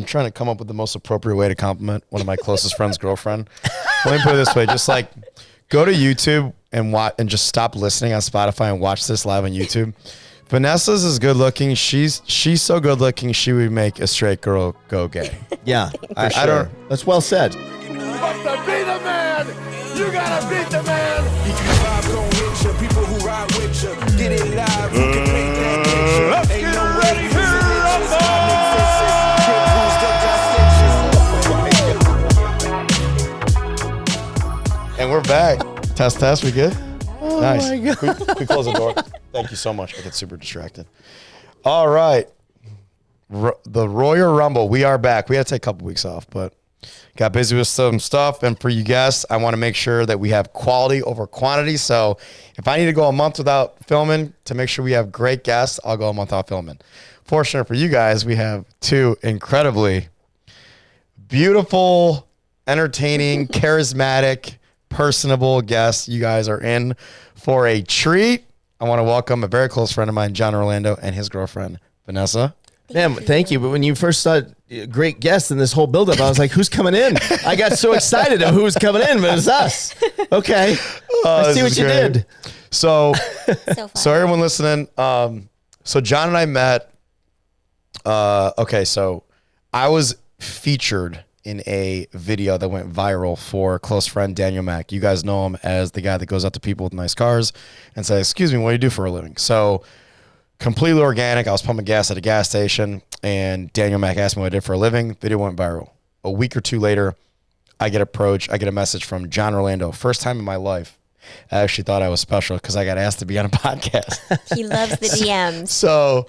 trying to come up with the most appropriate way to compliment one of my closest friend's girlfriend. Let me put it this way. Just like go to YouTube and watch and just stop listening on Spotify and watch this live on YouTube. Vanessa's is good looking. She's so good looking she would make a straight girl go gay. Yeah, I don't. That's well said. You got to be the man. You gotta beat the man. If you vibe don't hit you, people who ride with you, get it live. You can paint that picture. Let's get no ready here. And we're back. Test. We good? Oh nice. My God. We close the door. Thank you so much. I get super distracted. All right. The Royal Rumble. We are back. We had to take a couple weeks off, but got busy with some stuff. And for you guests, I want to make sure that we have quality over quantity. So if I need to go a month without filming to make sure we have great guests, I'll go a month without filming. Fortunate for you guys, we have two incredibly beautiful, entertaining, charismatic, personable guests. You guys are in for a treat. I want to welcome a very close friend of mine, John Orlando, and his girlfriend, Vanessa. Thank you. But when you first saw great guests in this whole buildup, I was like, who's coming in? I got so excited of who's coming in, but it's us. Okay. I see what you did. So everyone listening, so John and I met, so I was featured in a video that went viral for a close friend, Daniel Mack. You guys know him as the guy that goes up to people with nice cars and says, excuse me, what do you do for a living? So completely organic. I was pumping gas at a gas station and Daniel Mack asked me what I did for a living. Video went viral. A week or two later, I get a message from John Orlando. First time in my life, I actually thought I was special because I got asked to be on a podcast. He loves the DMs. So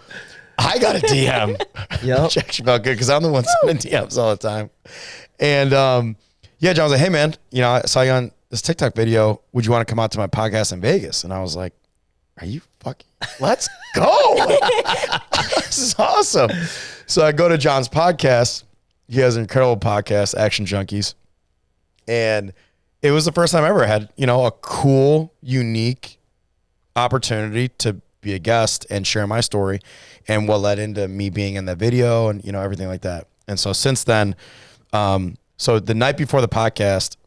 I got a DM. Yep. Which actually felt good because I'm the one sending DMs all the time. And John was like, hey, man, I saw you on this TikTok video. Would you want to come out to my podcast in Vegas? And I was like, are you fucking, let's go. This is awesome. So I go to John's podcast. He has an incredible podcast, Action Junkies. And it was the first time I ever had, a cool, unique opportunity to be a guest and share my story and what led into me being in that video and, everything like that. And so since then, so the night before the podcast,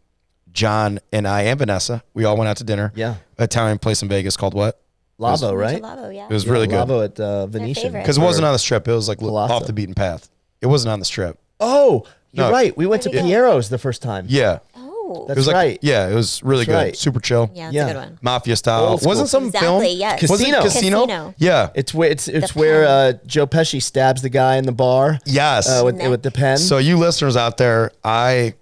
John and I and Vanessa, we all went out to dinner. Yeah. Italian place in Vegas called what? Lavo, right? Lavo, yeah. It was really good. Lavo at Venetian. Because it wasn't on the strip. It was like Palazzo. off the beaten path. It wasn't on the strip. Oh, you're No. right. We went to Piero's the first time. Yeah. Oh. That's It was like, right. Yeah, it was really That's good. right. Super chill. Yeah, that's Yeah. a good one. Mafia style. Old school. Wasn't some Exactly, film? yes. Was it Casino. Casino. Yeah. It's The where Joe Pesci stabs the guy in the bar. Yes. With the pen. So you listeners out there, I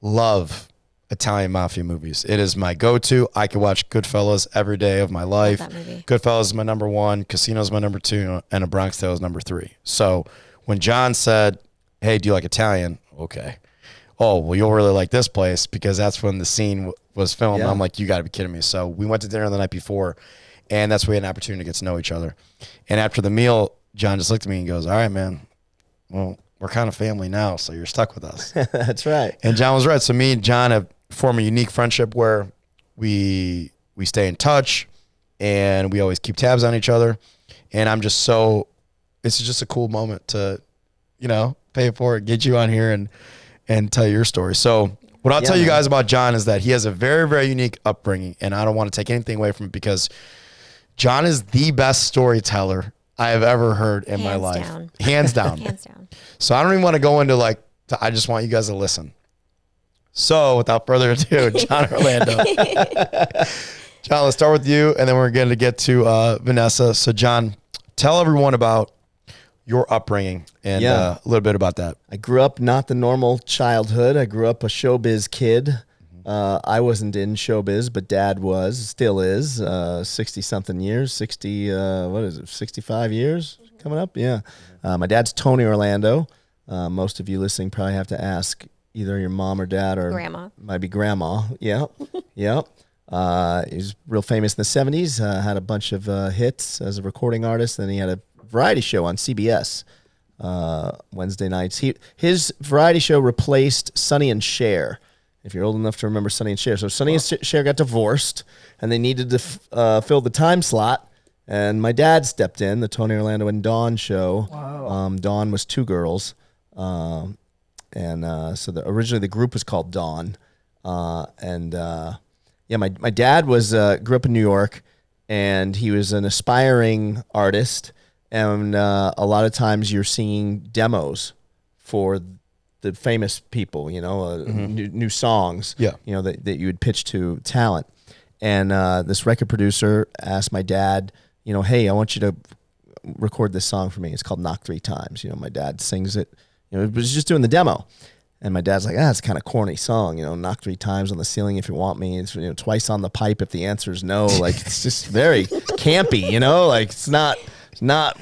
love Italian mafia movies. It is my go-to. I could watch Goodfellas every day of my life. that movie. Goodfellas is my number one. Casino is my number two. And A Bronx Tale is number three. So when John said, hey, do you like Italian? Okay. Oh, well, you'll really like this place because that's when the scene was filmed. Yeah. I'm like, you got to be kidding me. So we went to dinner the night before, and that's where we had an opportunity to get to know each other. And after the meal, John just looked at me and goes, all right, man, well, we're kind of family now, so you're stuck with us. That's right. And John was right. So me and John have formed a unique friendship where we stay in touch, and we always keep tabs on each other. And I'm just it's just a cool moment to, pay it forward, get you on here and tell your story. So what I'll tell you guys about John is that he has a very, very unique upbringing, and I don't want to take anything away from it because John is the best storyteller I have ever heard in my life. Hands down. Hands down. So I don't even want to go into I just want you guys to listen. So without further ado, John Orlando. John, let's start with you, and then we're going to get to Vanessa. So John, tell everyone about your upbringing and a little bit about that. I grew up not the normal childhood. I grew up a showbiz kid. I wasn't in showbiz, but Dad was, still is. 60-something years, 65 years coming up? Yeah. My dad's Tony Orlando. Most of you listening probably have to ask either your mom or dad or Grandma. Might be grandma. Yeah. Yeah. He was real famous in the 70s, had a bunch of hits as a recording artist. Then he had a variety show on CBS Wednesday nights. His variety show replaced Sonny and Cher, if you're old enough to remember Sonny and Cher. So Sonny and Cher got divorced, and they needed to fill the time slot. And my dad stepped in, the Tony Orlando and Dawn show. Wow. Dawn was two girls. So originally the group was called Dawn. My dad was grew up in New York, and he was an aspiring artist. And a lot of times you're seeing demos for the famous people, new songs, that you would pitch to talent. And this record producer asked my dad, hey, I want you to record this song for me. It's called Knock 3 Times. My dad sings it. It was just doing the demo. And my dad's like, it's kind of corny song, knock 3 times on the ceiling if you want me. It's twice on the pipe if the answer is no. Like, it's just very campy, like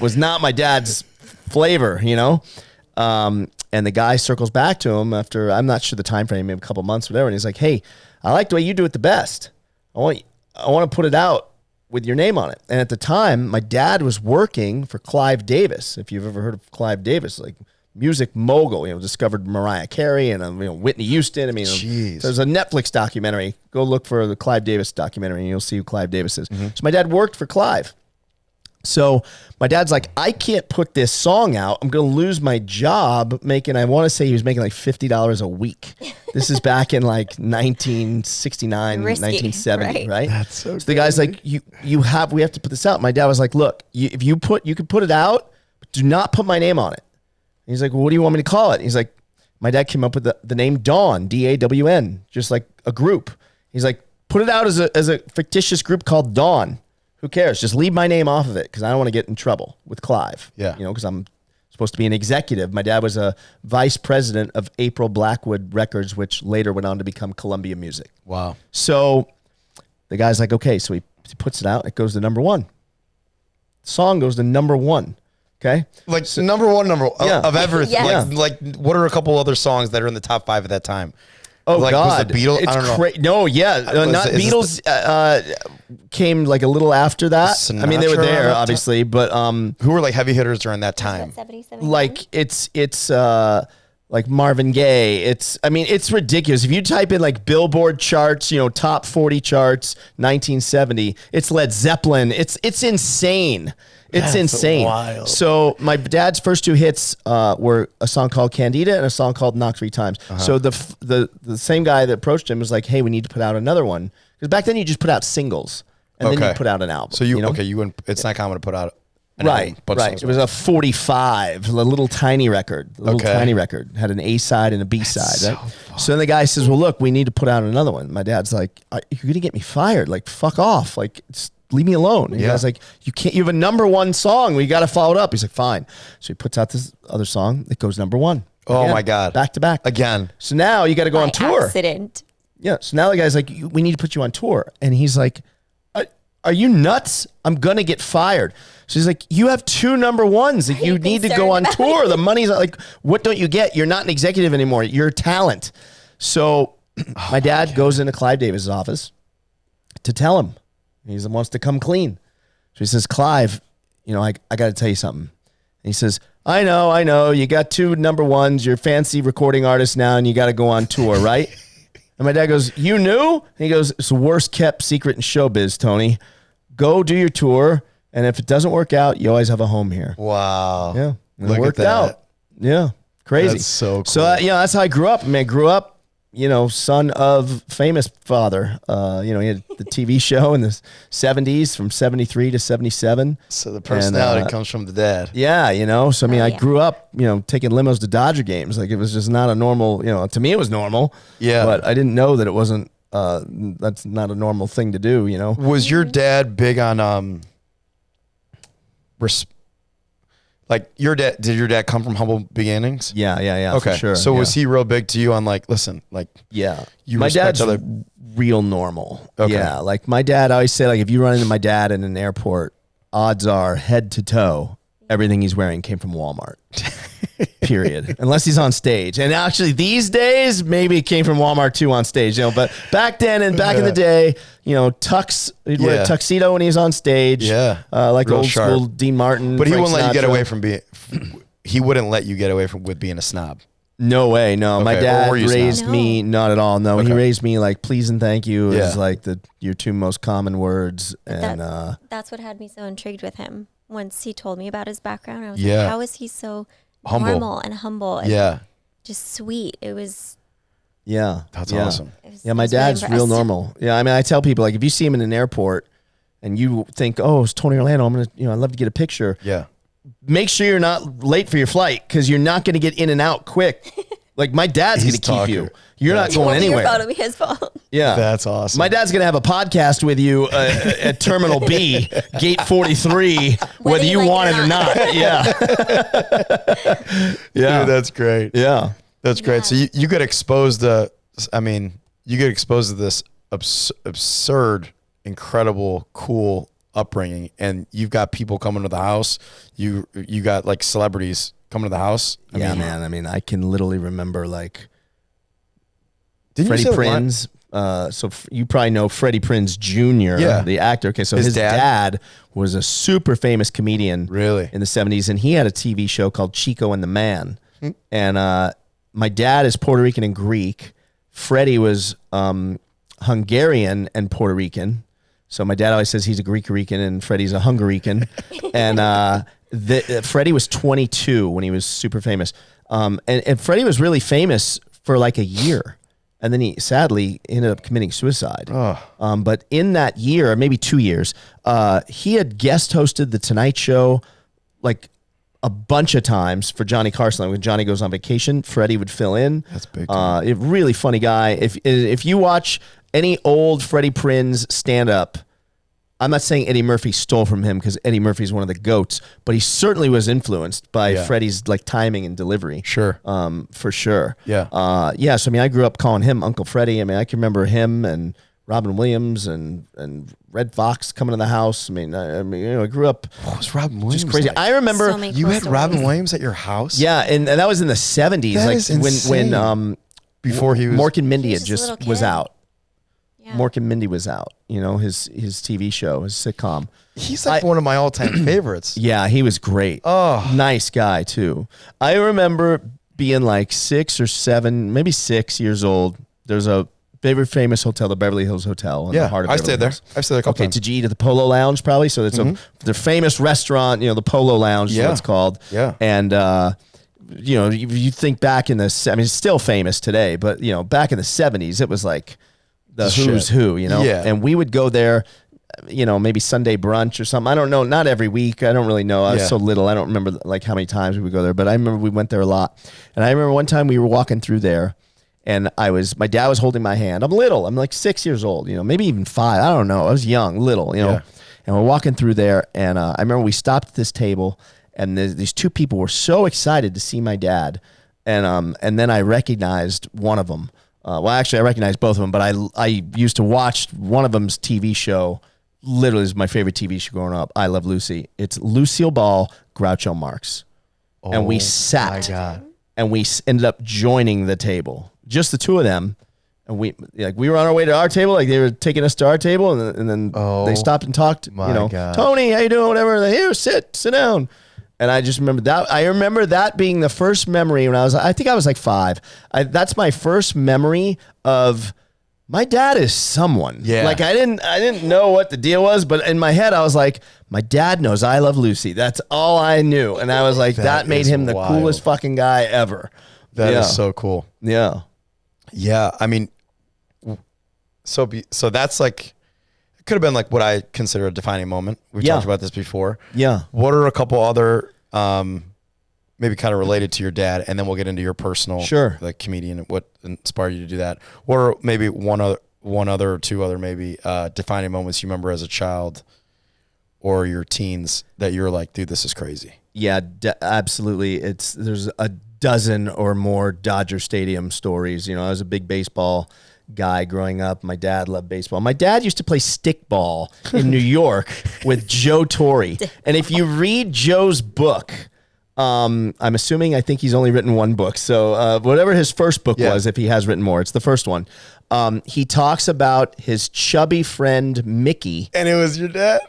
was not my dad's flavor, and the guy circles back to him after, I'm not sure the time frame, maybe a couple months, whatever. And he's like, hey, I like the way you do it the best. I want to put it out with your name on it. And at the time, my dad was working for Clive Davis. If you've ever heard of Clive Davis, like music mogul, discovered Mariah Carey and Whitney Houston. I mean, there's a Netflix documentary. Go look for the Clive Davis documentary and you'll see who Clive Davis is. So my dad worked for Clive. So my dad's like, I can't put this song out. I'm going to lose my job making, I want to say he was making like $50 a week. This is back in like 1969, Risky, 1970, right? That's so the guy's like, we have to put this out. My dad was like, look, you can put it out, but do not put my name on it. And he's like, well, what do you want me to call it? And he's like, my dad came up with the name Dawn, D-A-W-N, just like a group. He's like, put it out as a fictitious group called Dawn. Who cares? Just leave my name off of it because I don't want to get in trouble with Clive. Yeah. Because I'm supposed to be an executive. My dad was a vice president of April Blackwood Records, which later went on to become Columbia Music. Wow. So the guy's like, okay. So he puts it out. It goes to number 1. The song goes to number 1. Okay. Like number one of everything. Yeah. Like what are a couple other songs that are in the top 5 at that time? Oh, like, God. Was the Beatles? I don't know. No, yeah. Beatles came like a little after that. Sinatra, I mean, they were there, obviously, but who were like heavy hitters during that time? 77. like it's like Marvin Gaye. It's ridiculous. If you type in like Billboard charts, top 40 charts, 1970, it's Led Zeppelin. It's insane. It's insane. Wild. So my dad's first 2 hits were a song called Candida and a song called Knock 3 Times. So the same guy that approached him was like, hey, we need to put out another one. Because back then you just put out singles and then you put out an album. So you wouldn't, it's not common to put out an Right. album, It was a 45, a little tiny record. Had an A side and a B side. Right? So then the guy says, well, look, we need to put out another one. My dad's like, you're going to get me fired. Like, fuck off. Like, leave me alone. And the guy's like, you have a number 1 song. We got to follow it up. He's like, fine. So he puts out this other song. It goes number 1. Oh, Again, my God. Back to back. Again. So now you got to go on tour. Accident. Yeah. So now the guy's like, we need to put you on tour. And he's like, are you nuts? I'm going to get fired. So he's like, you have 2 number 1s that you need to go on tour. The money's like, what don't you get? You're not an executive anymore. You're a talent. So my dad goes into Clive Davis' office to tell him. He wants to come clean. So he says, Clive, I got to tell you something. And he says, I know. You got 2 number 1s. You're a fancy recording artist now, and you got to go on tour, right? And my dad goes, you knew? And he goes, it's the worst kept secret in showbiz, Tony. Go do your tour, and if it doesn't work out, you always have a home here. Wow. Yeah. And Look it worked at that. out. Yeah. Crazy. That's so cool. So, that's how I grew up. I mean, I grew up, son of famous father. He had the TV show in the 70s from 73 to 77. So the personality comes from the dad. Yeah, so I grew up, taking limos to Dodger games. Like it was just not a normal, to me it was normal. Yeah. But I didn't know that it wasn't, that's not a normal thing to do, Was your dad big on, like did your dad come from humble beginnings? Yeah. Okay. For sure. So was he real big to you on like, listen, like, my dad's real normal. Okay. Yeah. Like my dad, I always say, like, if you run into my dad in an airport, odds are head to toe, everything he's wearing came from Walmart. Period. Unless he's on stage. And actually these days, maybe it came from Walmart too on stage, but back then and back in the day, tux, he'd wear a tuxedo when he was on stage. Yeah. Like real old sharp. school Dean Martin. But he Frank wouldn't let you get Sinatra. away from he wouldn't let you get away with being a snob. No way. No, Okay. my Or dad were you raised me, not at all. No, he raised me like please and thank you is like your 2 most common words. And that's what had me so intrigued with him. Once he told me about his background, I was Yeah. like, how is he so normal and humble. And Yeah. just sweet. It was. Yeah. That's yeah. awesome. Yeah, my I was really dad's real impressed. normal. Yeah, I mean, I tell people, like, if you see him in an airport and you think, oh, it's Tony Orlando, I'm going to, I'd love to get a picture. Yeah. Make sure you're not late for your flight because you're not going to get in and out quick. Like, my dad's going to keep you. You're not going anywhere. Your phone will be his fault. Yeah. That's awesome. My dad's going to have a podcast with you at Terminal B, Gate 43, whether you like want it it or or not. Yeah. Yeah. Dude, that's great. Yeah. That's great. So you get exposed to, you get exposed to this absurd, incredible, cool upbringing, and you've got people coming to the house. You got like celebrities coming to the house. Man. I mean, I can literally remember like didn't Freddie you say the line- Prinze. You probably know Freddie Prinze Jr., the actor. Okay, so his dad was a super famous comedian, Really? in the 70s, and he had a TV show called Chico and the Man. And my dad is Puerto Rican and Greek. Freddie was Hungarian and Puerto Rican. So my dad always says he's a Greek-Rican and Freddie's a Hungarican. And Freddie was 22 when he was super famous. And Freddie was really famous for like a year. And then he sadly ended up committing suicide. But in that year, maybe 2 years, he had guest hosted The Tonight Show like a bunch of times for Johnny Carson. When Johnny goes on vacation, Freddie would fill in. That's big. A really funny guy. If you watch any old Freddie Prinze stand-up, I'm not saying Eddie Murphy stole from him because Eddie Murphy's one of the GOATs, but he certainly was influenced by Freddie's like timing and delivery. Sure. For sure. Yeah. So I mean, I grew up calling him Uncle Freddie. I mean, I can remember him and Robin Williams and Red Fox coming to the house. I mean, I grew up. What was Robin Williams? Just crazy. like? I remember So many You cool had stories. Robin Williams at your house? Yeah, and that was in the 70s. That like is insane. when Before he was Mork and Mindy He had was just a just little was kid. out. Yeah. Mork and Mindy was out. His TV show, his sitcom. he's like one of my all-time favorites. Yeah, he was great. Oh. Nice guy too. I remember being like 6 or 7, maybe 6 years old. There's a very famous hotel, the Beverly Hills Hotel. In the heart of I Beverly stayed there. Hills. I've stayed there a couple Okay, times. did you eat at the Polo Lounge probably? So it's the famous restaurant, the Polo Lounge is Yeah. what it's called. Yeah. And, you think back in it's still famous today, but, back in the 70s, it was like the who's shit. who, Yeah. And we would go there, maybe Sunday brunch or something. I don't know. Not every week. I don't really know. I was Yeah. so little. I don't remember like how many times we would go there, but I remember we went there a lot. And I remember one time we were walking through there and my dad was holding my hand. I'm little. I'm like 6 years old, maybe even 5. I don't know. I was young, little, Yeah. And we're walking through there. And I remember we stopped at this table and these two people were so excited to see my dad. And then I recognized one of them. Well, actually, I recognized both of them, but I used to watch one of them's TV show. Literally, is my favorite TV show growing up. I Love Lucy. It's Lucille Ball, Groucho Marx, and we sat My God. and we ended up joining the table, just the two of them. And we were on our way to our table, like they were taking us to our table, and then they stopped and talked. My God. Tony, how you doing? Whatever. They're, here, sit down. And I just remember that. I remember that being the first memory when I think I was like 5. That's my first memory of my dad is someone. Yeah. Like I didn't know what the deal was, but in my head I was like, my dad knows I Love Lucy. That's all I knew. And I was like, that made is him the wild. coolest fucking guy ever. That is so cool. Yeah. Yeah, I mean, so that's like, it could have been like what I consider a defining moment. We've talked about this before. Yeah. What are a couple other, maybe kind of related to your dad, and then we'll get into your personal, like comedian, what inspired you to do that? What are maybe one other or two other maybe defining moments you remember as a child or your teens that you're like, dude, this is crazy? Yeah, absolutely. There's a dozen or more Dodger Stadium stories. I was a big baseball guy growing up. My dad loved baseball. My dad used to play stickball in New York with Joe Torre. And if you read Joe's book, I'm assuming, I think he's only written one book. So whatever his first book was, if he has written more, it's the first one. He talks about his chubby friend, Mickey. And it was your dad?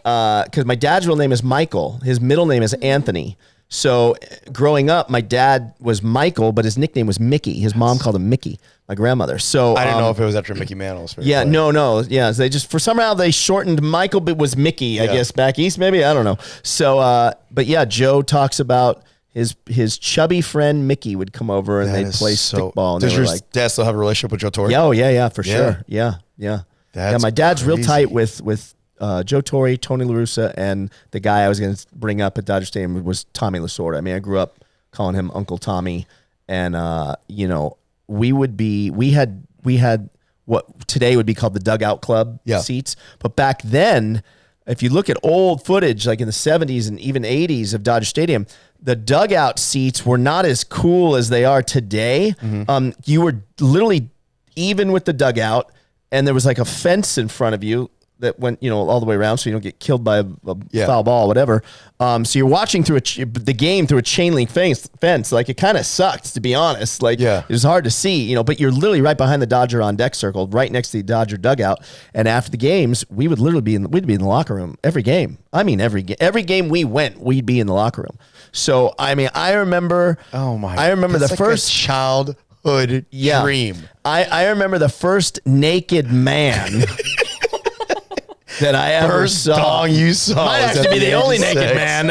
Because my dad's real name is Michael. His middle name is Anthony. So growing up, my dad was Michael, but his nickname was Mickey. His mom called him Mickey, my grandmother. So I didn't know if it was after Mickey Mantle's. Yeah, no. Yeah, they just, for somehow they shortened Michael, but it was Mickey, I guess, back east, maybe. I don't know. So, but yeah, Joe talks about his chubby friend Mickey would come over and they'd play stickball. And does they were your like, dad still have a relationship with Joe Torre? yeah, for sure. Yeah. That's my dad's real crazy. tight with Joe Torre, Tony La Russa, and the guy I was going to bring up at Dodger Stadium was Tommy Lasorda. I mean, I grew up calling him Uncle Tommy, and we had what today would be called the dugout club seats, but back then, if you look at old footage, like in the 70s and even 80s of Dodger Stadium, the dugout seats were not as cool as they are today. You were literally even with the dugout, and there was like a fence in front of you that went, all the way around, so you don't get killed by a foul ball, whatever. So you're watching through the game through a chain link fence. Like, it kind of sucked, to be honest. Like, it was hard to see, but you're literally right behind the Dodger on deck circle, right next to the Dodger dugout. And after the games, we would literally be in the locker room every game. I mean, every game we went, we'd be in the locker room. So I mean, I remember. Oh my! I remember the first childhood dream. I remember the first naked man. That I ever saw. Dong you saw. Might have to be the only naked man.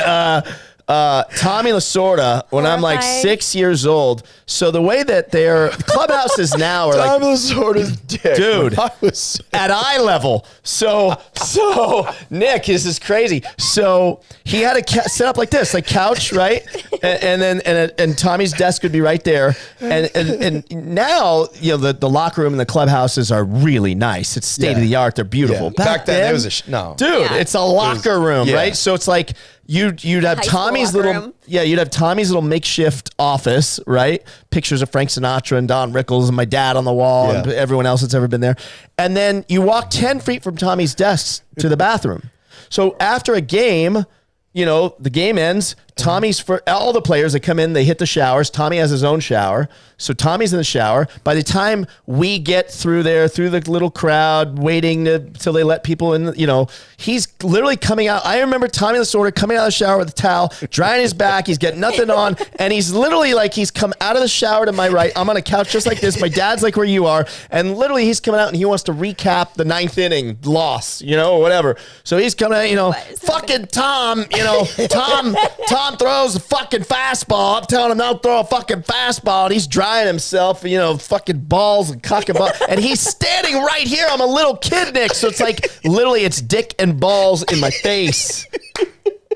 Tommy Lasorda, when I'm like 6 years old. So the way that their clubhouses now are Tommy Lasorda's dick. Dude, at eye level. So Nick, this is crazy. So he had a set up like this, like couch, right? And Tommy's desk would be right there. And now, the locker room and the clubhouses are really nice. It's state of the art. They're beautiful. Yeah. Back then it was it's a locker room, right? So it's like you'd have Tommy's little you'd have Tommy's little makeshift office, right? Pictures of Frank Sinatra and Don Rickles and my dad on the wall and everyone else that's ever been there. And then you walk 10 feet from Tommy's desk to the bathroom. So after a game, the game ends. Tommy's for all the players that come in, they hit the showers. Tommy has his own shower. So Tommy's in the shower. By the time we get through there, through the little crowd, waiting till they let people in, he's literally coming out. I remember Tommy Lasorda coming out of the shower with a towel, drying his back. He's got nothing on. And he's literally like, he's come out of the shower to my right. I'm on a couch just like this. My dad's like where you are. And literally he's coming out and he wants to recap the 9th inning loss, or whatever. So he's coming out, fucking Tom, Tom throws a fucking fastball. I'm telling him don't throw a fucking fastball. And he's drying himself, fucking balls and cock and ball. And he's standing right here. I'm a little kid, Nick. So it's like literally it's dick and balls in my face.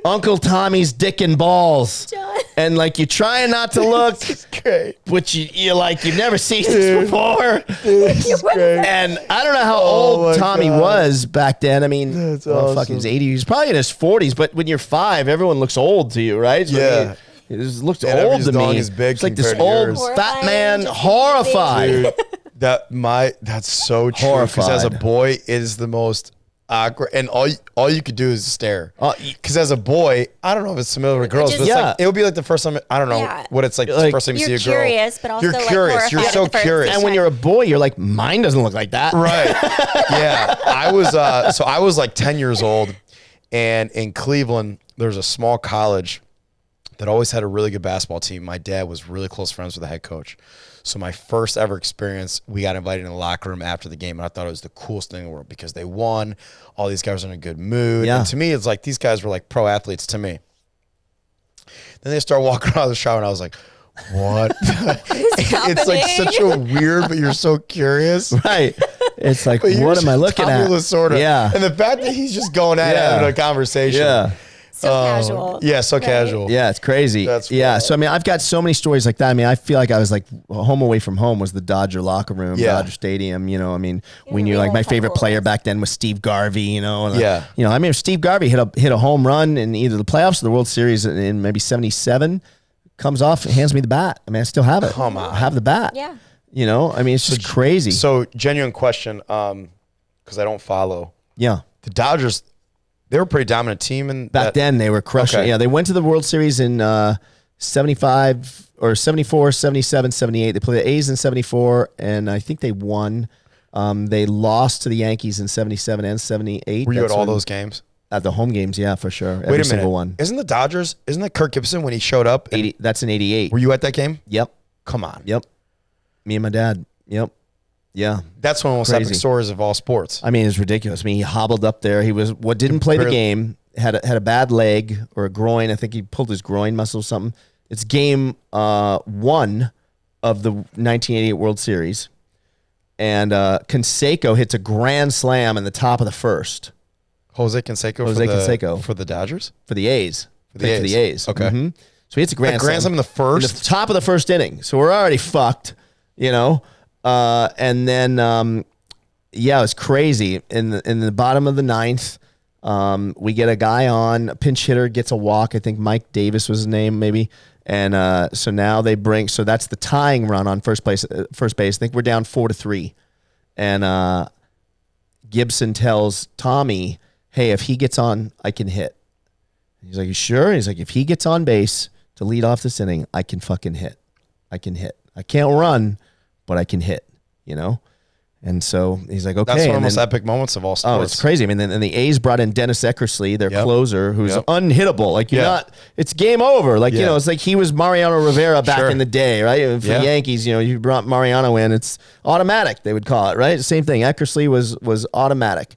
Uncle Tommy's dick and balls. John. And like you're trying not to look. This is great. Which you've never seen this before. This is great. And I don't know how old Tommy was back then. I mean, fucking his 80s. He's probably in his 40s, but when you're 5, everyone looks old to you, right? So yeah. It just looks old to me. Is big it's like this old fat man, horrified. Dude, that's so true. Because as a boy, it is the most awkward, and all you could do is stare. Because as a boy, I don't know if it's similar to girls, but it's like, it would be like the first time. I don't know what it's like the first time you see a girl. You're curious, but also you're curious. You're so curious. And when you're a boy, you're like, mine doesn't look like that, right? Yeah, I was like 10 years old, and in Cleveland, there's a small college that always had a really good basketball team. My dad was really close friends with the head coach. So my first ever experience, we got invited in the locker room after the game, and I thought it was the coolest thing in the world because they won. All these guys were in a good mood. Yeah. And to me, it's like these guys were like pro athletes to me. Then they start walking out of the shower, and I was like, what? It's like such a weird, but you're so curious. Right. It's like, what am I looking at? Lasorda. Yeah. And the fact that he's just going at it, having a conversation. Yeah. So casual. Yeah, so casual. Yeah, it's crazy. That's wild. So I mean, I've got so many stories like that. I mean, I feel like I was like home away from home was the Dodger locker room, Dodger Stadium. I mean, when you're like my favorite player back then was Steve Garvey. I mean, Steve Garvey hit a home run in either the playoffs or the World Series in maybe '77. Comes off and hands me the bat. I mean, I still have it. Come on, I have the bat. Yeah. I mean, it's just crazy. So genuine question, because I don't follow. Yeah. The Dodgers. They were a pretty dominant team. And back then, they were crushing. Okay. Yeah, they went to the World Series in 75 or 74, 77, 78. They played the A's in 74, and I think they won. They lost to the Yankees in 77 and 78. Were you at all those games? At the home games, yeah, for sure. Every single one. Isn't the Dodgers, isn't that Kirk Gibson when he showed up? That's in 88. Were you at that game? Yep. Come on. Yep. Me and my dad. Yep. Yeah. That's one of the most epic stories of all sports. I mean, it's ridiculous. I mean, he hobbled up there. He didn't play the game, had a bad leg or a groin. I think he pulled his groin muscle or something. It's game 1 of the 1988 World Series. And Canseco hits a grand slam in the top of the first. Jose Canseco for the Dodgers? For the A's. For the A's. Okay. Mm-hmm. So he hits a grand slam in the first? In the top of the first inning. So we're already fucked, you know? And then, it was crazy. In the bottom of the 9th, we get a guy on, a pinch hitter gets a walk. I think Mike Davis was his name, maybe. And so now so that's the tying run on first base. I think we're down 4-3. And Gibson tells Tommy, hey, if he gets on, I can hit. He's like, you sure? He's like, if he gets on base to lead off this inning, I can fucking hit. I can hit. I can't run, but I can hit, you know? And so he's like, okay. That's one of the most epic moments of all sports. Oh, it's crazy. I mean, and the A's brought in Dennis Eckersley, their closer, who's unhittable. Like, it's game over. Like, you know, it's like he was Mariano Rivera back in the day, right? For the Yankees, you know, you brought Mariano in, it's automatic, they would call it, right? Same thing. Eckersley was automatic.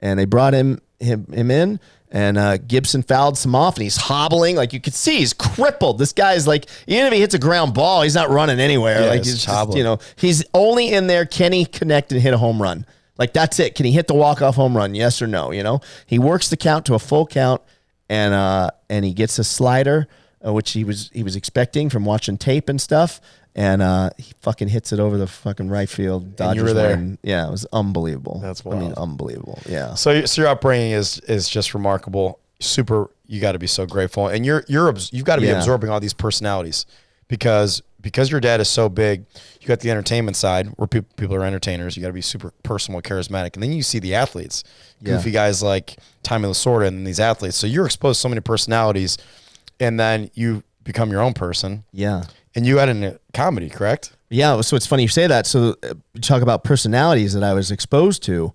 And they brought him in. And Gibson fouled some off, and he's hobbling. Like, you could see, he's crippled. This guy's like, even if he hits a ground ball, he's not running anywhere. Yeah, like, he's just, you know, he's only in there. Can he connect and hit a home run? Like, that's it. Can he hit the walk-off home run? Yes or no? You know, he works the count to a full count, and he gets a slider, which he was expecting from watching tape and stuff. And he fucking hits it over the fucking right field. Dodgers you were there. win. Yeah, it was unbelievable. That's wild. I mean, unbelievable. Yeah. So your upbringing is just remarkable. Super. You got to be so grateful, and you've got to be absorbing all these personalities because your dad is so big. You got the entertainment side where people are entertainers. You got to be super personal, and charismatic, and then you see the athletes, goofy guys like Tommy Lasorda, and these athletes. So you're exposed to so many personalities, and then you become your own person. Yeah. And you had a comedy, correct? Yeah, so it's funny you say that. So you talk about personalities that I was exposed to.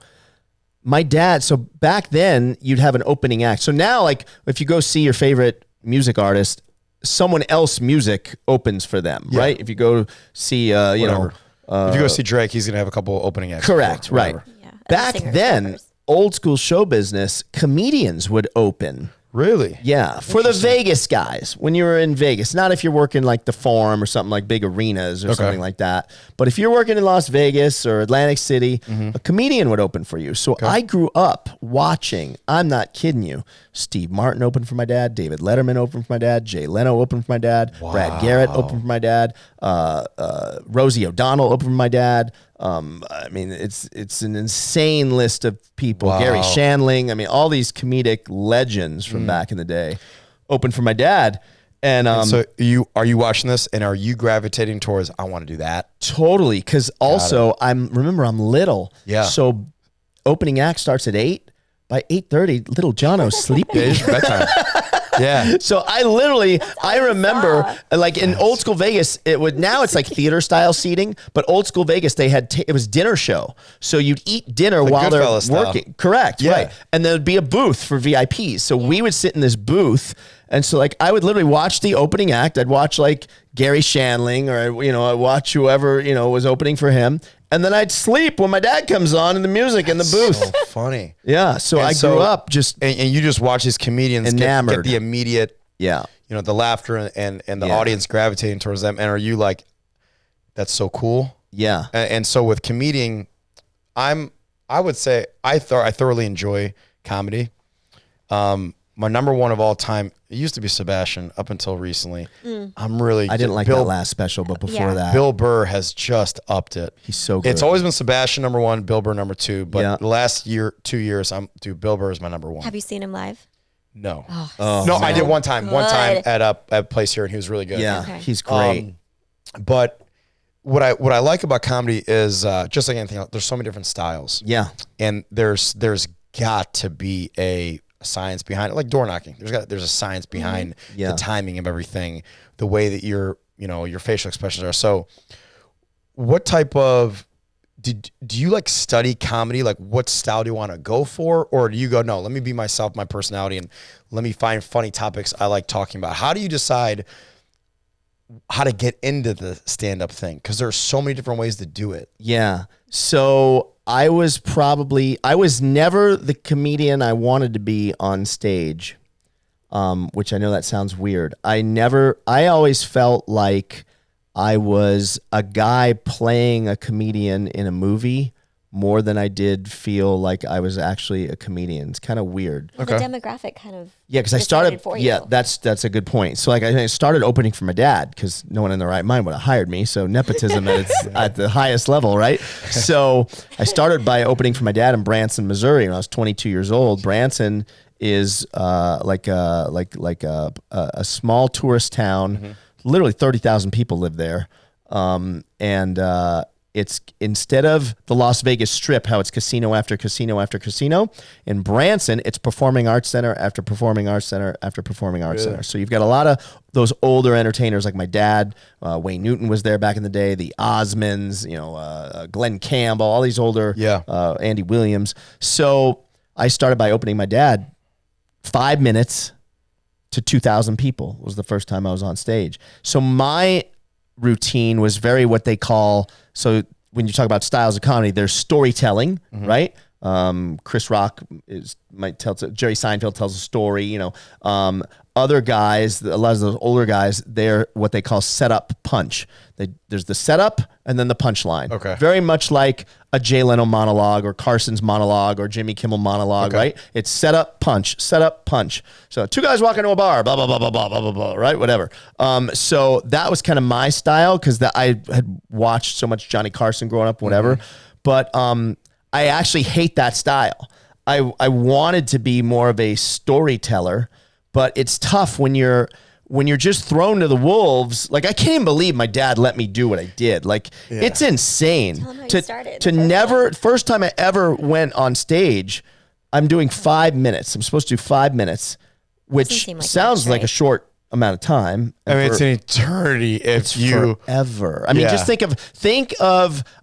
My dad, so back then, you'd have an opening act. So now, like, if you go see your favorite music artist, someone else's music opens for them, right? If you go see, if you go see Drake, he's going to have a couple opening acts. Correct, right. Yeah, back then, old school show business, comedians would open. Really? Yeah, for the Vegas guys, when you were in Vegas. Not if you're working like the Forum or something like big arenas or something like that. But if you're working in Las Vegas or Atlantic City, a comedian would open for you. So I grew up watching, I'm not kidding you, Steve Martin opened for my dad, David Letterman opened for my dad, Jay Leno opened for my dad, Brad Garrett opened for my dad, Rosie O'Donnell opened for my dad. I mean, it's an insane list of people. Gary Shandling. I mean, all these comedic legends from back in the day opened for my dad. And so are you watching this and are you gravitating towards, I want to do that? Totally. Cause also I'm little. Yeah. So opening act starts at 8. By 8:30, little Jono's sleeping. It's bedtime. Yeah. So I remember like in old school Vegas, now it's like theater style seating, but old school Vegas, they had, it was dinner show. So you'd eat dinner while they're working. Style. Correct. Yeah. Right. And there'd be a booth for VIPs. So we would sit in this booth. And so like, I would literally watch the opening act. I'd watch like Gary Shandling or, I'd watch whoever, was opening for him. And then I'd sleep when my dad comes on in the music in the booth. So funny. Yeah. So I grew up just and you just watch these comedians get the immediate, the laughter and the audience gravitating towards them. And are you like, that's so cool? Yeah. And so with comedian, I would say I thoroughly enjoy comedy. My number one of all time, it used to be Sebastian up until recently. I didn't like that last special, but before that. Bill Burr has just upped it. He's so good. It's always been Sebastian number one, Bill Burr number two, but the last 2 years, Bill Burr is my number one. Have you seen him live? No. Oh, no, I did one time at a place here and he was really good. Yeah, he's great. But what I like about comedy is just like anything else, there's so many different styles. Yeah. And there's got to be a science behind it, like door knocking. There's a science behind the timing of everything, the way that your facial expressions are. So what type of do you like study comedy? Like what style do you want to go for? Or do you go, no, let me be myself, my personality, and let me find funny topics I like talking about? How do you decide how to get into the stand-up thing? Because there's so many different ways to do it. Yeah. So I was never the comedian I wanted to be on stage. which I know that sounds weird. I always felt like I was a guy playing a comedian in a movie more than I did feel like I was actually a comedian. It's kind of weird. Well, the demographic kind of because I started. For you. That's a good point. So like I started opening for my dad because no one in their right mind would have hired me. So nepotism at the highest level, right? So I started by opening for my dad in Branson, Missouri, when I was 22 years old. Branson is like a small tourist town. Mm-hmm. Literally 30,000 people live there, and it's instead of the Las Vegas Strip, how it's casino after casino after casino. In Branson, it's performing arts center after performing arts center after performing arts center. So you've got a lot of those older entertainers like my dad. Wayne Newton was there back in the day. The Osmonds, Glenn Campbell, all these older. Andy Williams. So I started by opening my dad. 5 minutes to 2,000 people was the first time I was on stage. So my routine was very what they call, so when you talk about styles of comedy, there's storytelling, right? Chris Rock might tell, Jerry Seinfeld tells a story, other guys, a lot of those older guys, they're what they call setup punch. There's the setup and then the punchline. Okay. Very much like a Jay Leno monologue or Carson's monologue or Jimmy Kimmel monologue, right? It's setup, punch, setup, punch. So two guys walk into a bar, blah, blah, blah, blah, blah, blah, blah, blah, right? Whatever. So that was kind of my style because I had watched so much Johnny Carson growing up, whatever. But I actually hate that style. I wanted to be more of a storyteller, but it's tough when you're just thrown to the wolves. Like I can't even believe my dad let me do what I did. Like it's insane. Tell him how you started. First time I ever went on stage, I'm doing 5 minutes. I'm supposed to do 5 minutes, which sounds like a short amount of time. I mean, it's an eternity if you forever. I mean, just think of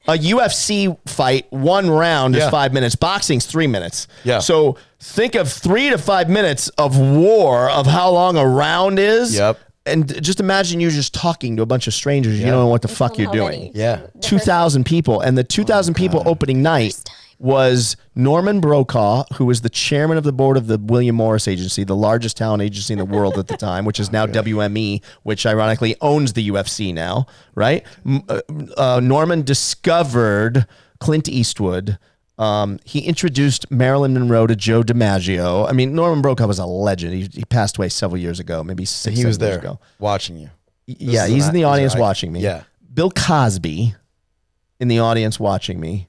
a UFC fight. 1 round is 5 minutes. Boxing's 3 minutes. Yeah. So think of 3 to 5 minutes of war of how long a round is. Yep. And just imagine you just talking to a bunch of strangers. You don't know what the fuck you're doing. Yeah. 2,000 people. And the 2,000 people opening night was Norman Brokaw, who was the chairman of the board of the William Morris Agency, the largest talent agency in the world at the time, which is now WME, which ironically owns the UFC now, right? Norman discovered Clint Eastwood. He introduced Marilyn Monroe to Joe DiMaggio. I mean, Norman Brokaw was a legend. He passed away several years ago, maybe 6 He was years there ago. Watching you. Yeah, he's in the audience watching me. Yeah. Bill Cosby in the audience watching me.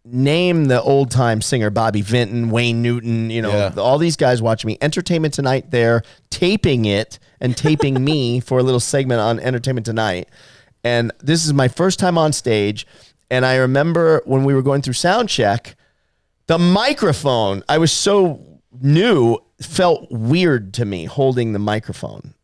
Name the old time singer, Bobby Vinton, Wayne Newton, all these guys watching me. Entertainment Tonight there, taping it and taping me for a little segment on Entertainment Tonight. And this is my first time on stage. And I remember when we were going through sound check, the microphone, I was so new, felt weird to me holding the microphone.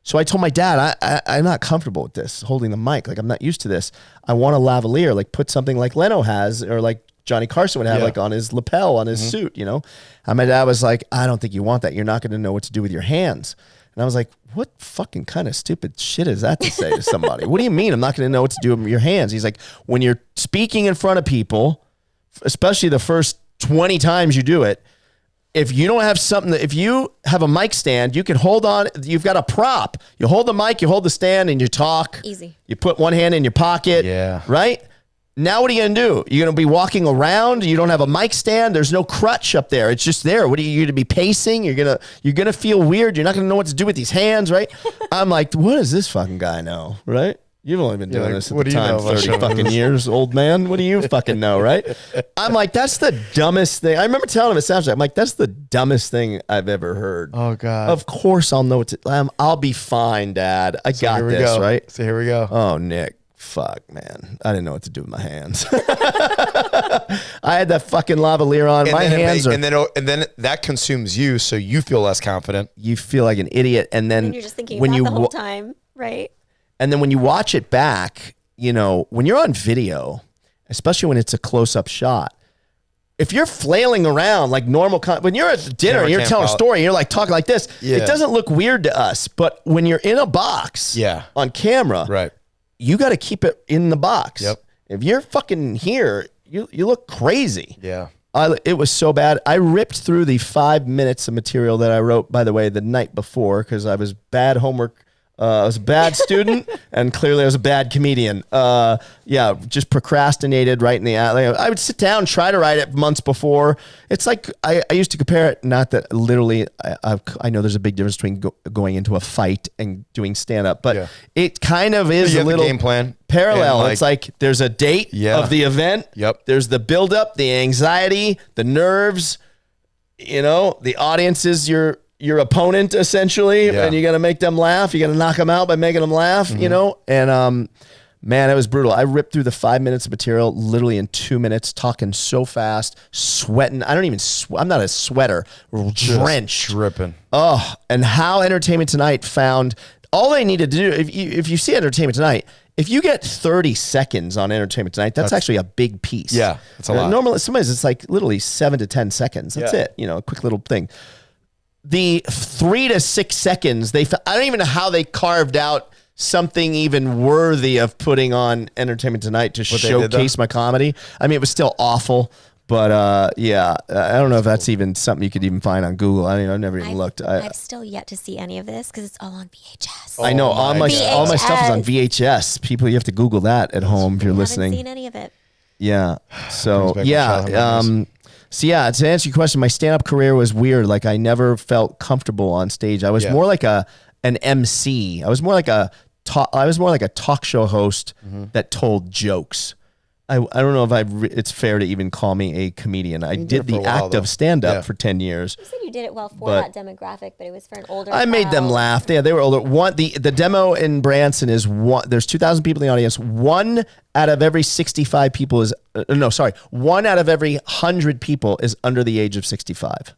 So I told my dad, I'm not comfortable with this, holding the mic. Like, I'm not used to this. I want a lavalier, like put something like Leno has or like Johnny Carson would have like on his lapel, on his suit, And my dad was like, I don't think you want that. You're not going to know what to do with your hands. And I was like, what fucking kind of stupid shit is that to say to somebody? What do you mean I'm not going to know what to do with your hands? He's like, when you're speaking in front of people, especially the first 20 times you do it, if you don't have something if you have a mic stand, you can hold on. You've got a prop. You hold the mic, you hold the stand, and you talk. Easy. You put one hand in your pocket. Yeah. Right? Now what are you going to do? You're going to be walking around. You don't have a mic stand. There's no crutch up there. It's just there. What are you going to be pacing? You're going to feel weird. You're not going to know what to do with these hands, right? I'm like, what does this fucking guy know, right? You've only been doing this at the time 30 fucking years, old man. What do you fucking know, right? I'm like, that's the dumbest thing. I remember telling him at soundcheck, I'm like, that's the dumbest thing I've ever heard. Oh, God. Of course I'll know what to... I'll be fine, Dad. I got this, right? So here we go. Oh, Nick. Fuck, man. I didn't know what to do with my hands. I had that fucking lavalier on. My hands are... And then that consumes you, so you feel less confident. You feel like an idiot. And then... you're just thinking about the whole time, right? And then when you watch it back, when you're on video, especially when it's a close-up shot, if you're flailing around like normal, when you're at dinner and you're telling a story and you're like talking like this, it doesn't look weird to us. But when you're in a box on camera, right, you got to keep it in the box. Yep. If you're fucking here, you look crazy. Yeah. It was so bad. I ripped through the 5 minutes of material that I wrote, by the way, the night before because I was bad homework. I was a bad student, and clearly I was a bad comedian. Just procrastinated right in the alley. I would sit down, try to write it months before. It's like I used to compare it, not that literally, I know there's a big difference between going into a fight and doing stand-up, but it kind of is You a have the little game plan. parallel. It's like there's a date of the event. Yep. There's the build-up, the anxiety, the nerves. The audience is your opponent essentially, and you got to make them laugh. You got to knock them out by making them laugh, and man, it was brutal. I ripped through the 5 minutes of material literally in 2 minutes, talking so fast, sweating. I don't even I'm not a sweater, drenched, dripping. Oh, and how Entertainment Tonight found all they needed to do. If you see Entertainment Tonight, if you get 30 seconds on Entertainment Tonight, that's actually a big piece. Yeah, that's a lot. Normally, sometimes it's like literally 7 to 10 seconds. That's it. A quick little thing. The 3 to 6 seconds, I don't even know how they carved out something even worthy of putting on Entertainment Tonight to showcase my comedy. I mean, it was still awful, but I don't know if that's even something you could even find on Google. I mean, I've never even looked. I've still yet to see any of this because it's all on VHS. I know all my stuff is on VHS. People, you have to Google that at home if you're listening. I haven't seen any of it. Yeah. So to answer your question, my stand-up career was weird. Like I never felt comfortable on stage. I was more like an MC. I was more like a talk show host that told jokes. I don't know if it's fair to even call me a comedian. I did the act of stand-up for 10 years. You said you did it well for that demographic, but it was for an older I made them laugh. Yeah, they were older. The demo in Branson is there's 2,000 people in the audience. One out of every 65 people is, one out of every 100 people is under the age of 65.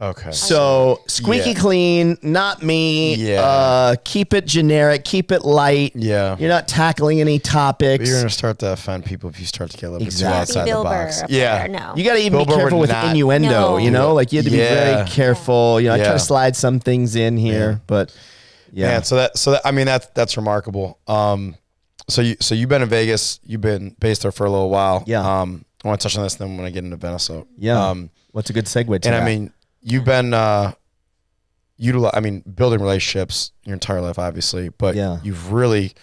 Okay. So squeaky clean, not me. Yeah. Keep it generic, keep it light. Yeah. You're not tackling any topics. But you're going to start to offend people if you start to get a little bit too Exactly. outside Bill the box. Burr Yeah. No. You got to even Bill be Burr careful would with not innuendo, No. Like you had to be very careful. I try to slide some things in here, but Man, so that I mean that's remarkable. So you've been in Vegas, you've been based there for a little while. Yeah. I want to touch on this then when I get into Vanessa. yeah. What's a good segue to And that? I mean, you've been building relationships your entire life, obviously, but you've really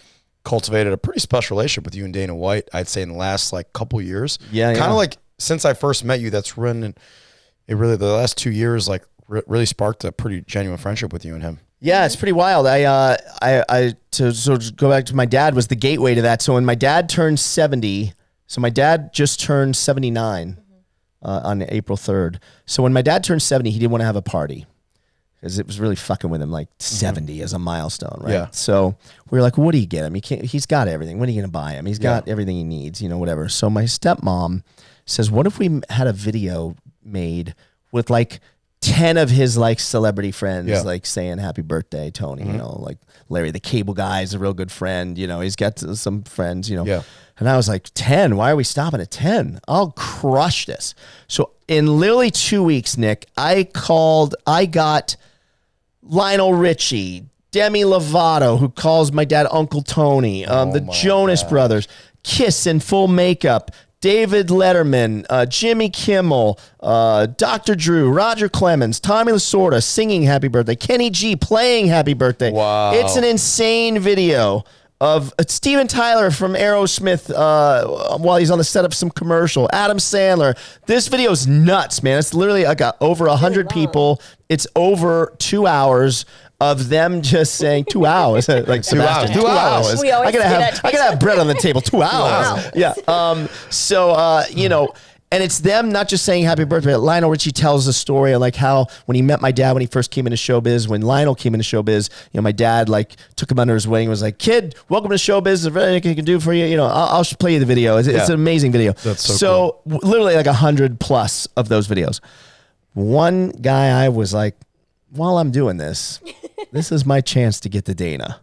cultivated a pretty special relationship with you and Dana White, I'd say in the last couple years. Yeah. Kind of like since I first met you, that's run the last 2 years really sparked a pretty genuine friendship with you and him. Yeah, it's pretty wild. To go back to my dad was the gateway to that. So when my dad turned 70, so my dad just turned 79 on April 3rd. So when my dad turned 70, he didn't want to have a party because it was really fucking with him, like 70 as a milestone, right? Yeah. So we were like, what do you get him? He's got everything. What are you going to buy him? He's got everything he needs, whatever. So my stepmom says, what if we had a video made with 10 of his celebrity friends, saying happy birthday, Tony, like Larry, the cable guy is a real good friend. He's got some friends, Yeah. And I was like, 10, why are we stopping at 10? I'll crush this. So in literally 2 weeks, Nick, I got Lionel Richie, Demi Lovato, who calls my dad Uncle Tony, the Jonas Brothers, Kiss in full makeup, David Letterman, Jimmy Kimmel, Dr. Drew, Roger Clemens, Tommy Lasorda singing Happy Birthday, Kenny G playing Happy Birthday. Wow. It's an insane video of Steven Tyler from Aerosmith while he's on the set of some commercial, Adam Sandler. This video is nuts, man. It's literally got over 100 people. It's over 2 hours of them just saying 2 hours, like Sebastian, 2 hours. We always I gotta have bread on the table. 2 hours. Wow. Yeah. And it's them not just saying happy birthday. Lionel Richie tells the story of how when he met my dad when he first came into showbiz, when Lionel came into showbiz, my dad took him under his wing and was like, kid, welcome to showbiz. Is there anything I can do for you? I'll play you the video. It's an amazing video. That's so cool. Literally 100 plus of those videos. One guy I was like, while I'm doing this, this is my chance to get to Dana.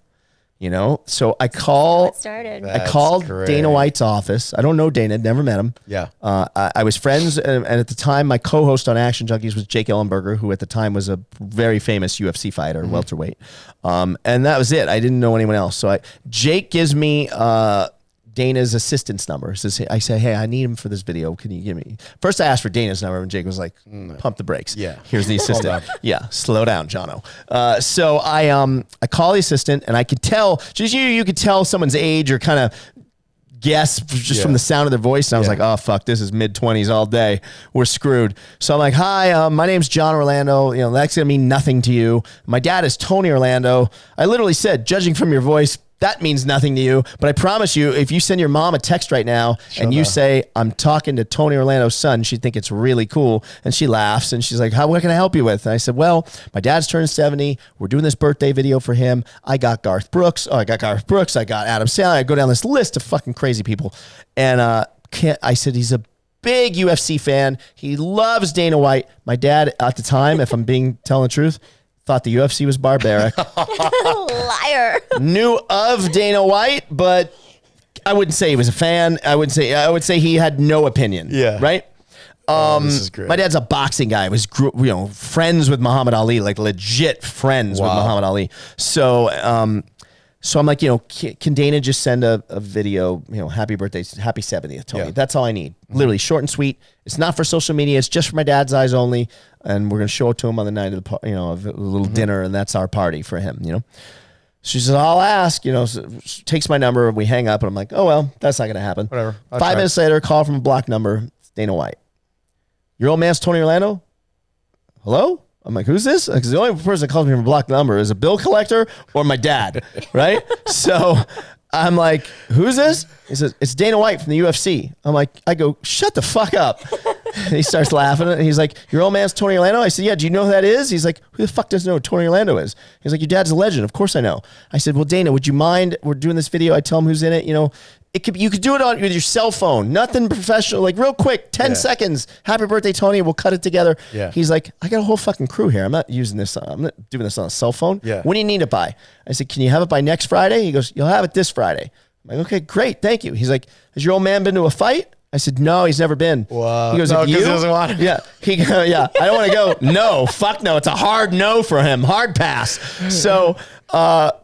So I called Dana White's office. I don't know Dana, never met him. Yeah. I was friends, and at the time, my co-host on Action Junkies was Jake Ellenberger, who at the time was a very famous UFC fighter, welterweight. And that was it. I didn't know anyone else. So Jake gives me Dana's assistant's number. I say, hey, I need him for this video. Can you give me? First, I asked for Dana's number, and Jake was like, pump the brakes. Yeah. Here's the assistant. Yeah, slow down, Jono. So I call the assistant, and I could tell, just you could tell someone's age or kind of guess just from the sound of their voice. And I was like, oh, fuck, this is mid-20s all day. We're screwed. So I'm like, hi, my name's John Orlando. You know, that's going to mean nothing to you. My dad is Tony Orlando. I literally said, judging from your voice, that means nothing to you. But I promise you, if you send your mom a text right now and you say, I'm talking to Tony Orlando's son, she'd think it's really cool. And she laughs and she's like, what can I help you with? And I said, well, my dad's turned 70. We're doing this birthday video for him. I got Garth Brooks. I got Adam Sandler. I go down this list of fucking crazy people. And I said, he's a big UFC fan. He loves Dana White. My dad at the time, if I'm telling the truth, thought the UFC was barbaric. Liar. Knew of Dana White, but I wouldn't say he was a fan. I would say he had no opinion. Yeah. Right? This is great. My dad's a boxing guy. Was friends with Muhammad Ali, like legit friends with Muhammad Ali. So I'm like, can Dana just send a video, happy birthday, happy 70th, Tony. Yeah. That's all I need. Literally short and sweet. It's not for social media. It's just for my dad's eyes only. And we're going to show it to him on the night of the, of a little dinner. And that's our party for him, She says, I'll ask, so she takes my number. We hang up and I'm like, oh, well, that's not going to happen. Whatever. 5 minutes later, call from a blocked number. It's Dana White. Your old man's Tony Orlando? Hello? I'm like, who's this? Because the only person that calls me from a blocked number is a bill collector or my dad, right? So I'm like, who's this? He says, it's Dana White from the UFC. I go, shut the fuck up. And he starts laughing. And he's like, your old man's Tony Orlando? I said, yeah, do you know who that is? He's like, who the fuck doesn't know who Tony Orlando is? He's like, your dad's a legend. Of course I know. I said, well, Dana, would you mind? We're doing this video. I tell him who's in it. You could do it with your cell phone. Nothing professional. Like real quick, 10 seconds. Happy birthday, Tony. We'll cut it together. Yeah. He's like, I got a whole fucking crew here. I'm not using this. I'm not doing this on a cell phone. Yeah. When do you need it by? I said, can you have it by next Friday? He goes, you'll have it this Friday. I'm like, okay, great. Thank you. He's like, has your old man been to a fight? I said, no, he's never been. Wow. He goes, no, you? he doesn't want to. Yeah. Yeah. I don't want to go. No, fuck no. It's a hard no for him. Hard pass. So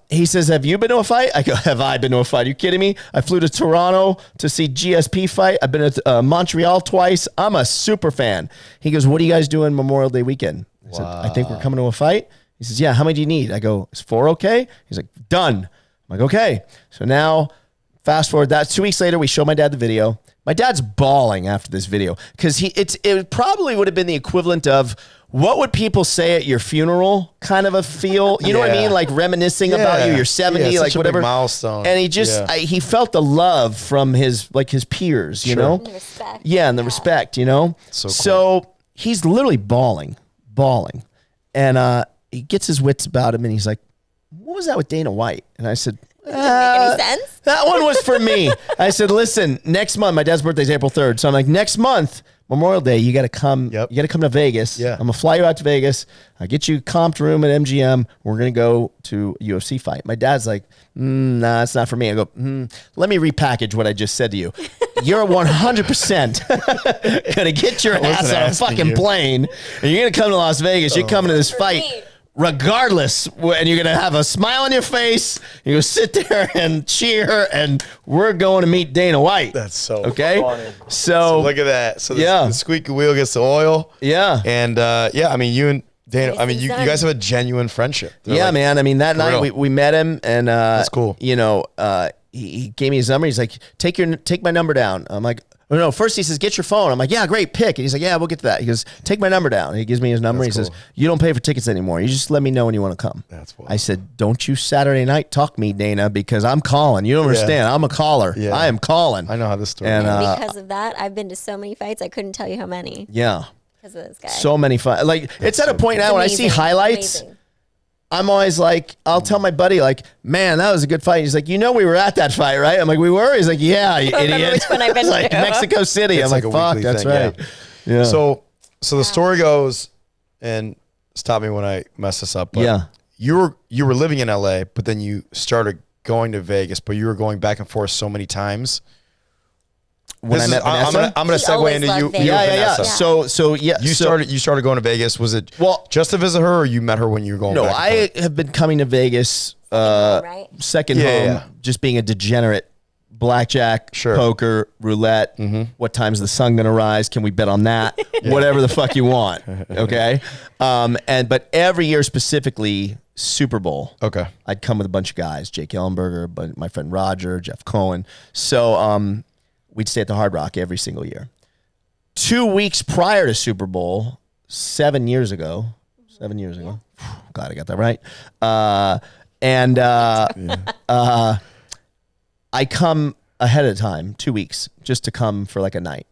he says, have you been to a fight? I go, have I been to a fight? Are you kidding me? I flew to Toronto to see GSP fight. I've been to Montreal twice. I'm a super fan. He goes, what are you guys doing Memorial Day weekend? I said, I think we're coming to a fight. He says, yeah, how many do you need? I go, is 4 okay? He's like, done. I'm like, okay. So now fast forward that 2 weeks later, we show my dad the video. My dad's bawling after this video because it probably would have been the equivalent of what would people say at your funeral kind of a feel. You know what I mean? Like reminiscing about you. You're 70, like whatever. Big milestone. And he just he felt the love from his peers, you know? And the respect. Yeah, and the respect, So cool. So he's literally bawling. And he gets his wits about him and he's like, what was that with Dana White? And I said, Doesn't make any sense. that one was for me. I said, listen, next month, my dad's birthday is April 3rd. So I'm like, next month, Memorial Day, you got to come. Yep. You got to come to Vegas. Yeah. I'm going to fly you out to Vegas. I get you a comped room at MGM. We're going to go to a UFC fight. My dad's like, nah, it's not for me. I go, let me repackage what I just said to you. You're 100% going to get your ass on a fucking plane. And you're going to come to Las Vegas. You're coming to this fight. Regardless, and you're going to have a smile on your face. You're going to sit there and cheer, and we're going to meet Dana White. That's so okay. funny. So look at that. So the squeaky wheel gets the oil. Yeah. And I mean, you and Dana, I mean, you guys have a genuine friendship. They're man. I mean, that night we met him, and that's cool. He gave me his number. He's like, take my number down. I'm like, oh, no, first he says, get your phone. I'm like, yeah, great, pick. And he's like, yeah, we'll get to that. He goes, take my number down. And he gives me his number. He says, you don't pay for tickets anymore. You just let me know when you want to come. That's wild. I said, don't you Saturday night talk me, Dana, because I'm calling. You don't understand. I'm a caller. Yeah. I am calling. I know how this story and because of that, I've been to so many fights, I couldn't tell you how many. Yeah. Because of this guy. So many fights. Like, it's at a point now when I see highlights, I'm always like, I'll tell my buddy, like, man, that was a good fight. He's like, we were at that fight, right? I'm like, we were? He's like, yeah, you idiot. Which one I've been like to. Mexico City. I'm like, fuck, that's thing, right. Yeah. So the story goes, and stop me when I mess this up, but you were living in LA, but then you started going to Vegas, but you were going back and forth so many times. When I met Vanessa? I'm gonna segue into you. Yeah. So You started going to Vegas. Was it just to visit her, or you met her when you were going? No, back I have been coming to Vegas, second home, just being a degenerate blackjack, Sure. poker, roulette. What time's the sun gonna rise? Can we bet on that? Whatever the fuck you want. Okay. But every year, specifically Super Bowl. Okay. I'd come with a bunch of guys, Jake Ellenberger, but my friend Roger, Jeff Cohen. So we'd stay at the Hard Rock every single year. 2 weeks prior to Super Bowl, 7 years ago. Glad I got that right. I come ahead of time, 2 weeks, just to come for like a night.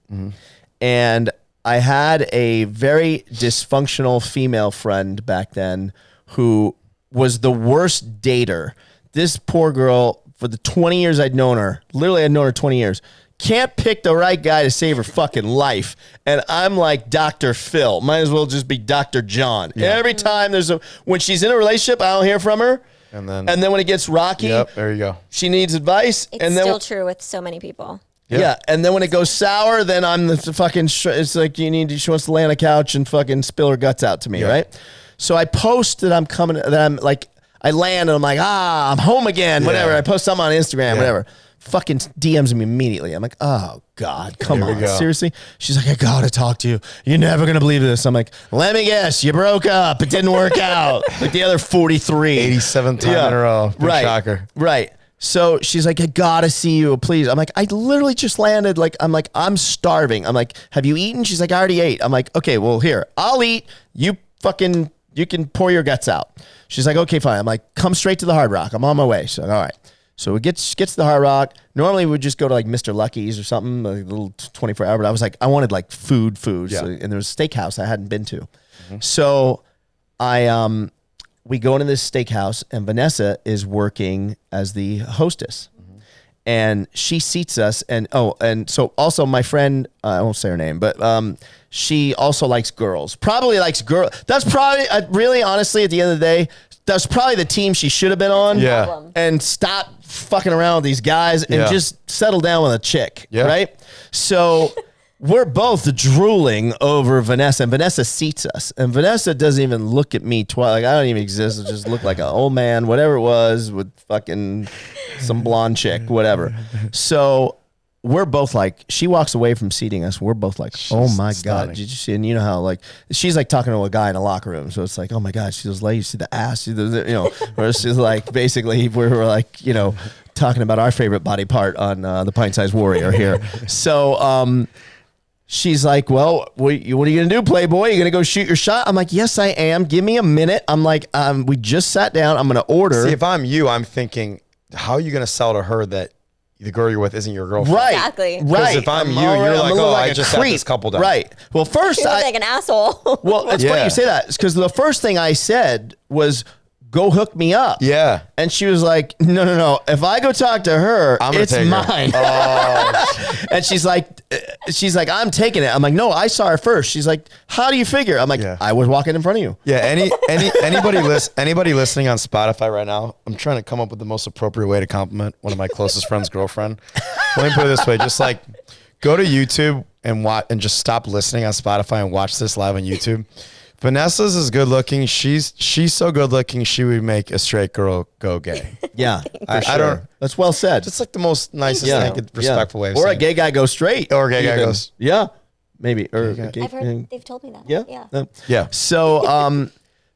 And I had a very dysfunctional female friend back then who was the worst dater. This poor girl, for the 20 years I'd known her, literally I'd known her 20 years, can't pick the right guy to save her fucking life. And I'm like Dr. Phil. Might as well just be Dr. John. Every time when she's in a relationship, I don't hear from her. And then when it gets rocky, there you go. She needs advice. It's still true with so many people. Yeah. And then when it goes sour, then I'm the fucking, it's like she wants to lay on a couch and fucking spill her guts out to me, right? So I post that I'm coming, that I'm like, I land and I'm like, I'm home again, whatever. I post something on Instagram, whatever. Fucking DMs me immediately. I'm like, oh God, come on, seriously? She's like, I gotta talk to you. You're never gonna believe this. I'm like, let me guess, you broke up. It didn't work out. Like the other 43. 87th time in a row. Big shocker. Right. So she's like, I gotta see you, please. I'm like, I literally just landed. I'm starving. I'm like, have you eaten? She's like, I already ate. I'm like, okay, well here, I'll eat. You can pour your guts out. She's like, okay, fine. I'm like, come straight to the Hard Rock. I'm on my way. She's like, all right. So it gets to the Hard Rock. Normally we would just go to like Mr. Lucky's or something, like a little 24-hour. But I was like, I wanted like food. Yeah. So, and there was a steakhouse I hadn't been to. So we go into this steakhouse and Vanessa is working as the hostess. And she seats us. And so also my friend, I won't say her name, but she also likes girls. Probably likes girls. That's probably, really, honestly, at the end of the day, that's probably the team she should have been on. Yeah. And stop fucking around with these guys and just settle down with a chick. Yeah. Right? So we're both drooling over Vanessa, and Vanessa seats us. And Vanessa doesn't even look at me twice. Like, I don't even exist. It just looked like an old man, whatever it was, with fucking some blonde chick, whatever. So we're both like, she walks away from seating us. We're both like, oh my God, did you see? And you know how like, she's like talking to a guy in a locker room. So it's like, oh my God, she was like, you see the ass, or she's like, basically we're like, talking about our favorite body part on the Pint Size Warrior here. So, she's like, well, what are you going to do, Playboy? You going to go shoot your shot? I'm like, yes, I am. Give me a minute. I'm like, we just sat down. I'm going to order. See, if I'm you, I'm thinking, how are you going to sell to her that the girl you're with isn't your girlfriend? Right. Exactly. Right. If I'm you, you're like, oh, I just had this couple down. Right. Well, first You look like an asshole. well, it's funny you say that. It's because the first thing I said was, go hook me up. Yeah. And she was like, no. If I go talk to her, it's mine. And she's like, I'm taking it. I'm like, no, I saw her first. She's like, how do you figure? I'm like, I was walking in front of you. Yeah. Anybody listening on Spotify right now, I'm trying to come up with the most appropriate way to compliment one of my closest friend's girlfriend. Let me put it this way. Just like go to YouTube and watch and just stop listening on Spotify and watch this live on YouTube. Vanessa's is good looking. She's so good looking. She would make a straight girl go gay. Yeah, I don't. That's well said. It's like the most nicest thing, respectful way of saying. Or saying a gay guy goes straight. Or a gay guy goes. Yeah, maybe. Or I've heard they've told me that. Yeah. Yeah. So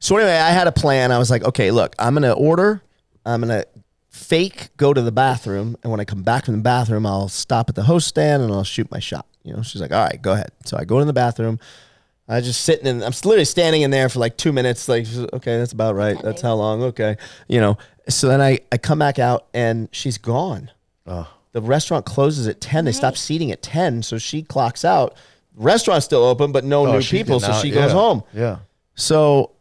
anyway, I had a plan. I was like, okay, look, I'm gonna order. I'm gonna fake go to the bathroom, and when I come back from the bathroom, I'll stop at the host stand and I'll shoot my shot. She's like, all right, go ahead. So I go in the bathroom. I just sitting in, I'm literally standing in there for like 2 minutes. Like, okay, that's about right. That's how long. Okay. So then I come back out and she's gone. Oh. The restaurant closes at 10. They stop seating at 10. So she clocks out. Restaurant's still open, but no new people. So she goes home. Yeah. So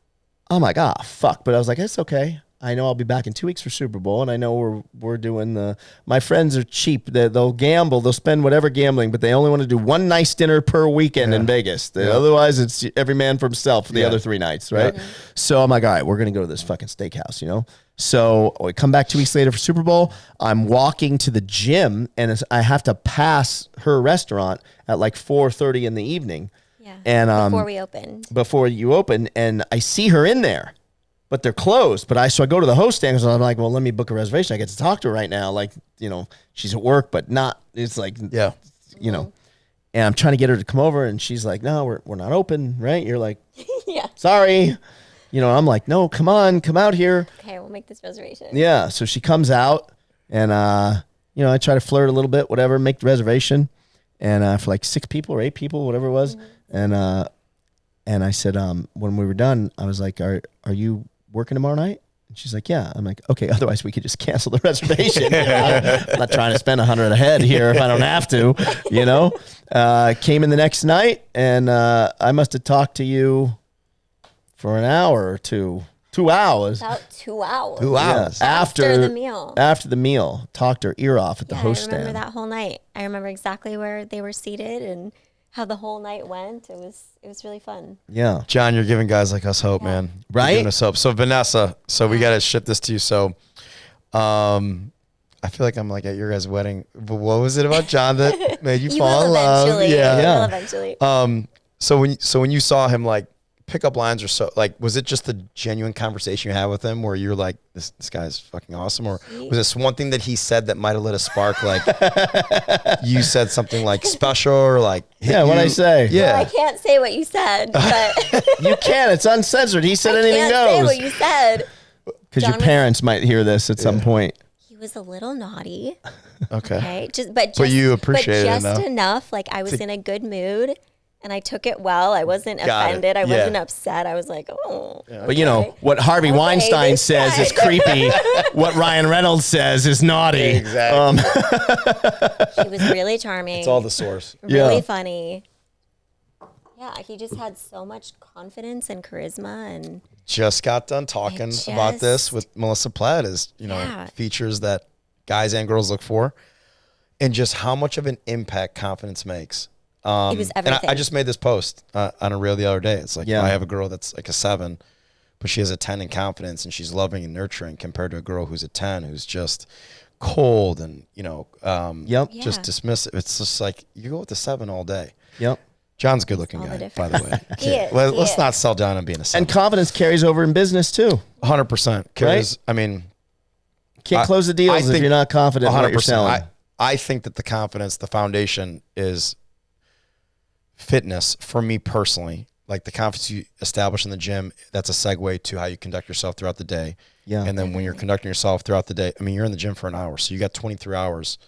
I'm like, fuck. But I was like, it's okay. I know I'll be back in 2 weeks for Super Bowl, and I know we're doing my friends are cheap. They'll gamble. They'll spend whatever gambling, but they only want to do one nice dinner per weekend in Vegas. Otherwise, it's every man for himself for the other 3 nights, right? Yeah. So I'm like, all right, we're going to go to this fucking steakhouse, So we come back 2 weeks later for Super Bowl. I'm walking to the gym, and I have to pass her restaurant at like 4:30 in the evening. Yeah, and before we opened. Before you open, and I see her in there. but they're closed. So I go to the host stand because I'm like, well, let me book a reservation. I get to talk to her right now. Like, she's at work, but not. It's like, Yeah. And I'm trying to get her to come over, and she's like, no, we're not open, right? You're like, Yeah. sorry. I'm like, no, come out here. Okay, we'll make this reservation. Yeah. So she comes out, and I try to flirt a little bit, whatever, make the reservation, and for like 6 people or 8 people, whatever it was, and I said, when we were done, I was like, are you working tomorrow night? And she's like, yeah. I'm like, okay, otherwise we could just cancel the reservation. I'm not trying to spend $100 a head here if I don't have to, Came in the next night, and I must have talked to you for an hour or 2 hours. About 2 hours. 2 hours. Yeah, After the meal. After the meal. Talked her ear off at the host stand. I remember that whole night. I remember exactly where they were seated and how the whole night went. It was really fun. Yeah. John, you're giving guys like us hope, man. Right? You're giving us hope. So Vanessa, we got to ship this to you. So, I feel like I'm like at your guys' wedding. But what was it about John that made you fall in love? Eventually. Yeah. You will eventually. So when you saw him like pick up lines or so, like, was it just the genuine conversation you had with him where you're like, this guy's fucking awesome? Or was this one thing that he said that might have lit a spark? Like you said something like special or like, what'd I say? Yeah. Well, I can't say what you said, but You can. It's uncensored. He said I anything can't say goes. what you said. Because your John was- parents might hear this at some point. He was a little naughty. Okay. Okay. But you appreciate it just enough. enough. Like I was in a good mood. And I took it well. I wasn't Got it. offended. I Yeah. wasn't upset. I was like, oh. But what Harvey Okay, Weinstein this says guy. is creepy. What Ryan Reynolds says is naughty. Exactly. She was really charming. It's all the source. really Yeah. funny. Yeah, he just had so much confidence and charisma, and Just got done talking about this with Melissa Platt is, Yeah. features that guys and girls look for and just how much of an impact confidence makes. it was And everything. I just made this post on a reel the other day. It's like, Yeah. I have a girl that's like a 7, but she has a 10 in confidence and she's loving and nurturing compared to a girl who's a 10 who's just cold and, Yep. just Yeah. dismissive. It's just like you go with the 7 all day. Yep. John's a good looking all the guy, by the way. He is, Let's he is. not sell John on being a 7. And confidence carries over in business too. 100%. Because, I mean, Can't close the deals if think you're not confident in what you're selling. I think that the confidence, the foundation is fitness for me personally. Like the confidence you establish in the gym, that's a segue to how you conduct yourself throughout the day. Yeah. And then when you're conducting yourself throughout the day, I mean, you're in the gym for an hour. So you got 23 hours,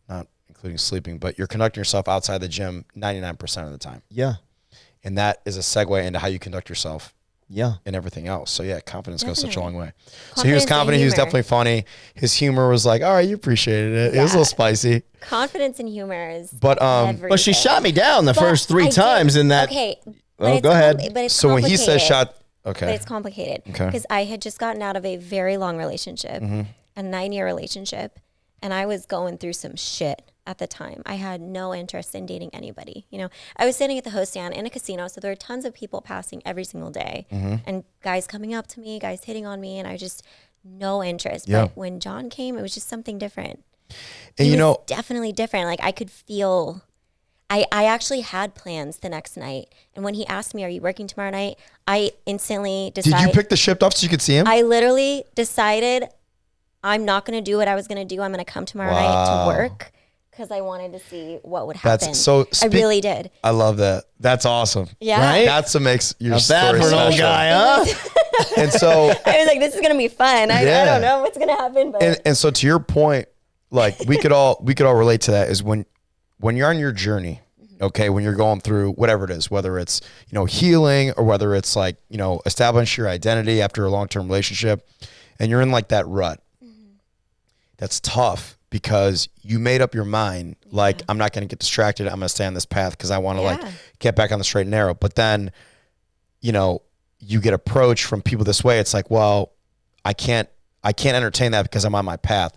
not including sleeping, but you're conducting yourself outside the gym 99% of the time. Yeah. And that is a segue into how you conduct yourself Yeah. and everything else. So yeah, confidence goes such a Definitely. long way. So he was Confidence and confident. He was humor. definitely funny. His humor was like, all right, you appreciated it. It was a little spicy. Confidence and humor is But, everything. But she shot me down the But first 3 I did- times in that. Okay. Oh, go ahead. But it's So when he says complicated. shot, okay. But it's complicated Okay. because I had just gotten out of a very long relationship, a 9-year relationship, and I was going through some shit at the time. I had no interest in dating anybody. I was sitting at the host stand in a casino, so there were tons of people passing every single day, and guys coming up to me, guys hitting on me, and I just no interest. Yeah. But when John came, it was just something different. And He you was know, definitely different. Like I could feel. I actually had plans the next night, and when he asked me, "Are you working tomorrow night?" I instantly decided. did you pick the shift up so you could see him? I literally decided I'm not going to do what I was going to do. I'm going to come tomorrow night Wow. to work because I wanted to see what would happen. That's so. I really did. I love that. That's awesome. Yeah. Right? That's what makes your Not bad story for an old special. guy, huh? And so, I was like, this is going to be fun. I Yeah. don't know what's going to happen, but and so to your point, like we could all relate to that. Is when you're on your journey, okay, when you're going through whatever it is, whether it's healing or whether it's like establish your identity after a long-term relationship, and you're in like that rut. That's tough because you made up your mind, like, I'm not going to get distracted. I'm going to stay on this path because I want to like Yeah. get back on the straight and narrow. But then, you get approached from people this way. It's like, well, I can't entertain that because I'm on my path.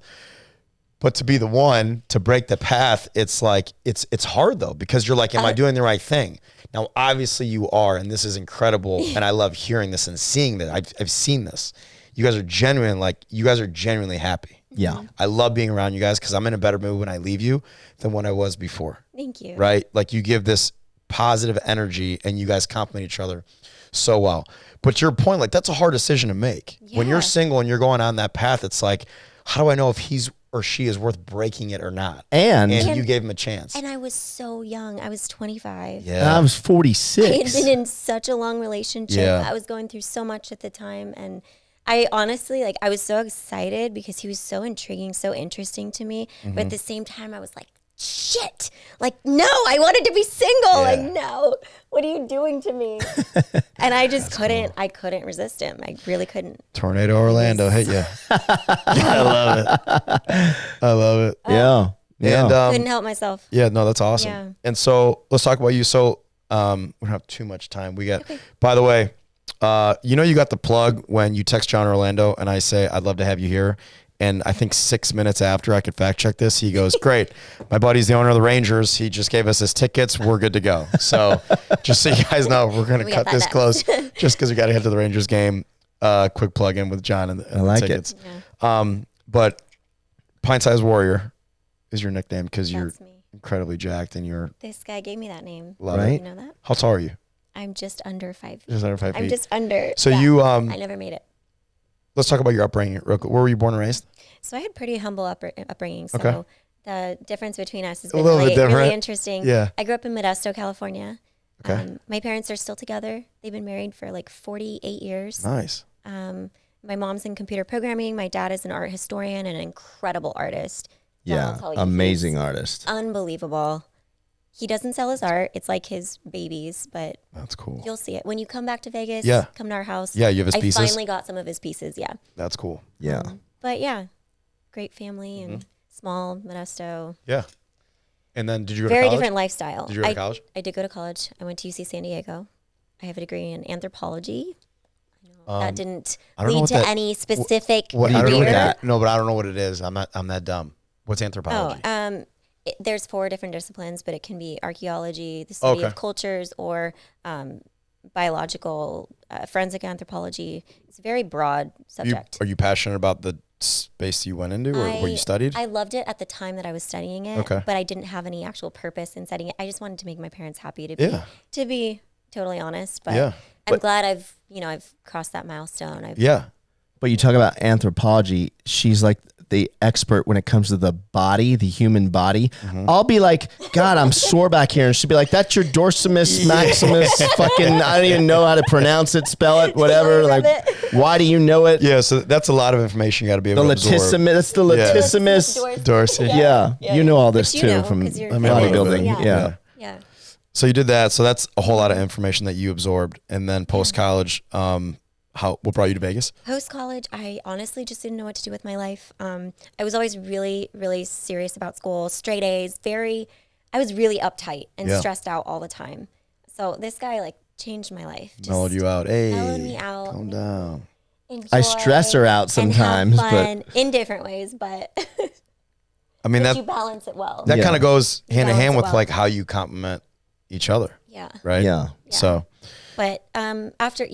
But to be the one to break the path, it's like, it's hard though, because you're like, am I doing the right thing? Now, obviously you are, and this is incredible. And I love hearing this and seeing that. I've seen this. You guys are genuinely happy. Yeah. I love being around you guys because I'm in a better mood when I leave you than when I was before. thank you. Right? Like you give this positive energy, and you guys complement each other so well. But to your point, like, that's a hard decision to make. When you're single and you're going on that path, it's like, how do I know if he's or she is worth breaking it or not? And you gave him a chance. And I was so young. I was 25. Yeah. I was 46. I had been in such a long relationship. Yeah. I was going through so much at the time. And I honestly, like, I was so excited because he was so intriguing, so interesting to me. But at the same time, I was like, shit, like, no, I wanted to be single. Like, no, what are you doing to me? And I just couldn't, I couldn't resist him. I really couldn't. Tornado Orlando hit you. I love it. I love it. Yeah. And Couldn't help myself. yeah, no, that's awesome. Yeah. And so let's talk about you. So we don't have too much time. We got, by the way, you got the plug when you text John Orlando and I say, I'd love to have you here. And I think 6 minutes after, I could fact check this, he goes, great. My buddy's the owner of the Rangers. He just gave us his tickets. We're good to go. So just so you guys know, we're going to cut this close just because we got to head to the Rangers game. Quick plug in with John and the tickets. Yeah. But Pint Size Warrior is your nickname because you're incredibly jacked and you're. This guy gave me that name. Love it. You know that? How tall are you? I'm just under 5 feet. Just under 5 feet. I'm just under. So I never made it. Let's talk about your upbringing real quick. Where were you born and raised? So I had pretty humble upbringing. So the difference between us has been really interesting. Yeah. I grew up in Modesto, California. Okay. My parents are still together. They've been married for like 48 years. Nice. My mom's in computer programming. My dad is an art historian and an incredible artist. Yeah, amazing artist. Unbelievable. He doesn't sell his art. It's like his babies, but that's cool. You'll see it. When you come back to Vegas, come to our house. Yeah, you have his pieces? I finally got some of his pieces, yeah. That's cool. Yeah. But yeah, great family and small Modesto. Yeah. And then did you go to college? Very college? different lifestyle. Did you go to college? I did go to college. I went to UC San Diego. I have a degree in anthropology. That didn't lead to any specific what do you do with career. that? No, but I don't know what it is. I'm that dumb. What's anthropology? There's 4 different disciplines, but it can be archaeology, the study of cultures, or biological, forensic anthropology. It's a very broad subject. Are you passionate about the space you went into or where you studied? I loved it at the time that I was studying it, but I didn't have any actual purpose in studying it. I just wanted to make my parents happy, to be totally honest. But I'm glad I've crossed that milestone. But you talk about anthropology. She's like the expert when it comes to the body, the human body. I'll be like, God, I'm sore back here. And she'll be like, that's your dorsimus maximus fucking, I don't even know how to pronounce it, spell it, whatever. Like, why do you know it? Yeah, so that's a lot of information you got to be able to absorb. That's the latissimus. Dorsey. Yeah. You know all this too from bodybuilding. Yeah. So you did that. So that's a whole lot of information that you absorbed. And then post-college, what brought you to Vegas? Post-college, I honestly just didn't know what to do with my life. I was always really, really serious about school, straight A's, I was really uptight and stressed out all the time. So this guy changed my life. Mellowed you out. Hey, mellowed me out. Calm down. I stress her out sometimes, but in different ways, but I mean, you balance it well. That kind of goes hand in hand with how you complement each other. Yeah. Right? Yeah. So. But after,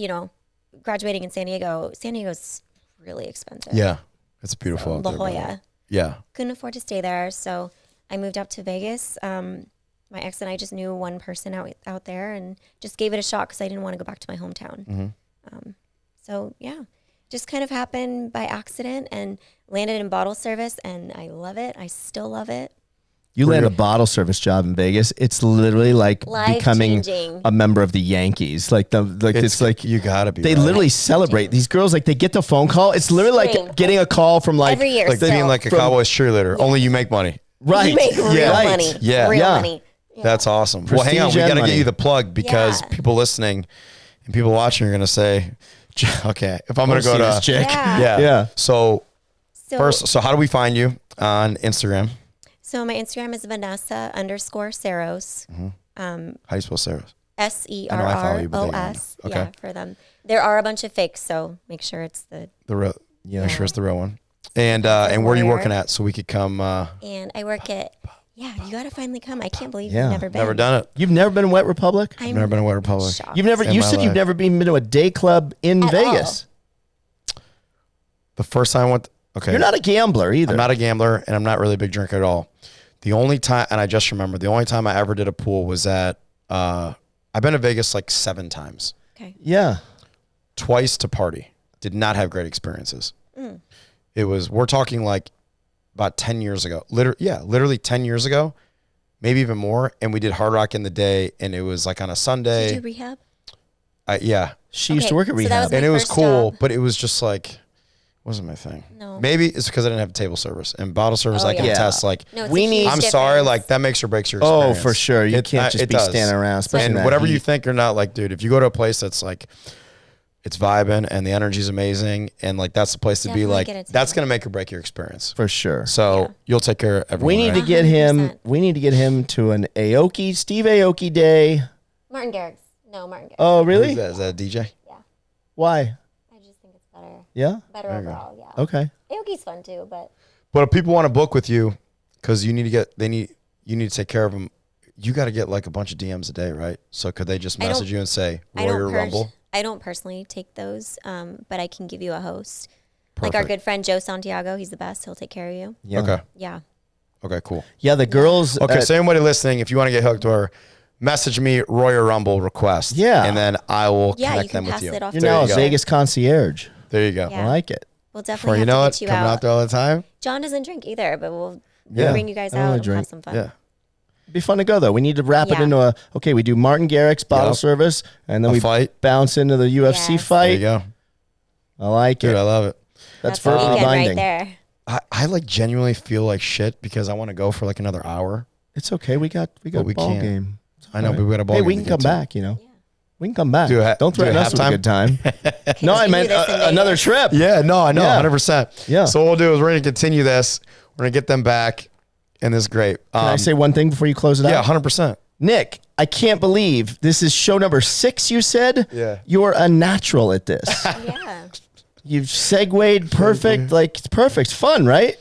graduating in San Diego's really expensive. Yeah. It's beautiful. La Jolla. Yeah. Couldn't afford to stay there. So I moved up to Vegas. My ex and I just knew one person out there and just gave it a shot because I didn't want to go back to my hometown. So yeah, just kind of happened by accident and landed in bottle service, and I love it. I still love it. You land a bottle service job in Vegas, it's literally like becoming a member of the Yankees. It's like you gotta be. They literally celebrate. These girls, they get the phone call. It's literally like getting a call from every year, being like a Cowboys cheerleader. Yeah. Only you make money. Right. You make real money. Yeah. Real money. Yeah. That's awesome. Well, hang on. We got to get you the plug because people listening and people watching are going to say, okay, if I'm going to go to this chick. Yeah. So first, how do we find you on Instagram? So my Instagram is Vanessa_Serros. How do you spell Serros? SERROS. Okay. Yeah, for them. There are a bunch of fakes, so make sure it's the real. Yeah, make sure it's the real one. And where are you working at so we could come? And I work at. Yeah, you got to finally come. I can't believe you've never been. Never done it. You've never been in Wet Republic? I've never been in Wet Republic. Shocked. You said you've never been to a day club in Vegas. The first time I went. Okay. You're not a gambler either. I'm not a gambler, and I'm not really a big drinker at all. The only time, and I just remember, the only time I ever did a pool was at I've been to Vegas like 7 times. Okay. Yeah. Twice to party. Did not have great experiences. It was, we're talking like about 10 years ago. Literally 10 years ago, maybe even more. And we did Hard Rock in the day, and it was like on a Sunday. Did you do rehab? Yeah. She used to work at so that rehab. was my And it was first cool, job. but it was just like, wasn't my thing. No. Maybe it's because I didn't have table service. And bottle service, Oh, I can yeah. attest, like, No, it's We a need- huge I'm sorry, difference. like that makes or breaks your Oh, experience. for sure. You can't just it be does. standing around, especially in And that whatever you heat. think or not, like, dude, if you go to a place that's like, it's vibing and the energy's amazing, and like that's the place to be, Definitely like, get it to that's you. gonna make or break your experience. For sure. So Yeah. you'll take care of everyone. We need to right? get him. 100%. We need to get him to an Steve Aoki day. Martin Garrix. No, Martin Garrix. Oh, Who's really? that? Is that a DJ? Why? I just think it's better. Yeah. Better overall, yeah. Okay. Aoki's fun too, but But if people want to book with you, because you need to take care of them. You got to get like a bunch of DMs a day, right? So could they just I don't- message you and say I Royer don't Rumble? I don't personally take those, but I can give you a host. Like our Perfect. good friend Joe Santiago, he's the best. He'll take care of you. Yeah. Okay. Yeah. Okay. Cool. Yeah. The girls. Okay. So anybody listening, if you want to get hooked, or message me Royer Rumble request. Yeah. And then I will Yeah, connect you can them pass with you. it off You're to now a you go. Vegas concierge. There you go. Yeah. I like it. We'll For definitely you have know to what, get you coming out there all the time. John doesn't drink either, but we'll Yeah. bring you guys I don't out really and we'll have drink. some fun. Yeah. It'd be fun to go though. We need to wrap it Yeah. into a. Okay, we do Martin Garrix bottle Yep. service, and then A we fight. bounce into the UFC Yes. There fight. you go. I like Dude, it. I love it. That's a verbal weekend binding. right there. I like genuinely feel like shit because I want to go for like another hour. It's okay. We got But a we ball can't. game. I know, but we got a ball. Hey, game we to can get come to. back. You know, we can come back. Don't do threaten a us with a halftime? good time. No, I meant Continue this in another Vegas. trip. Yeah, no, I know, Yeah. 100%. Yeah. So what we'll do is we're going to continue this. We're going to get them back, and this is great. Can I say one thing before you close it yeah, out? 100%. Nick, I can't believe this is show number 6. You said. Yeah. You're a natural at this. Yeah. You've segued perfect. Like it's perfect. It's fun, right?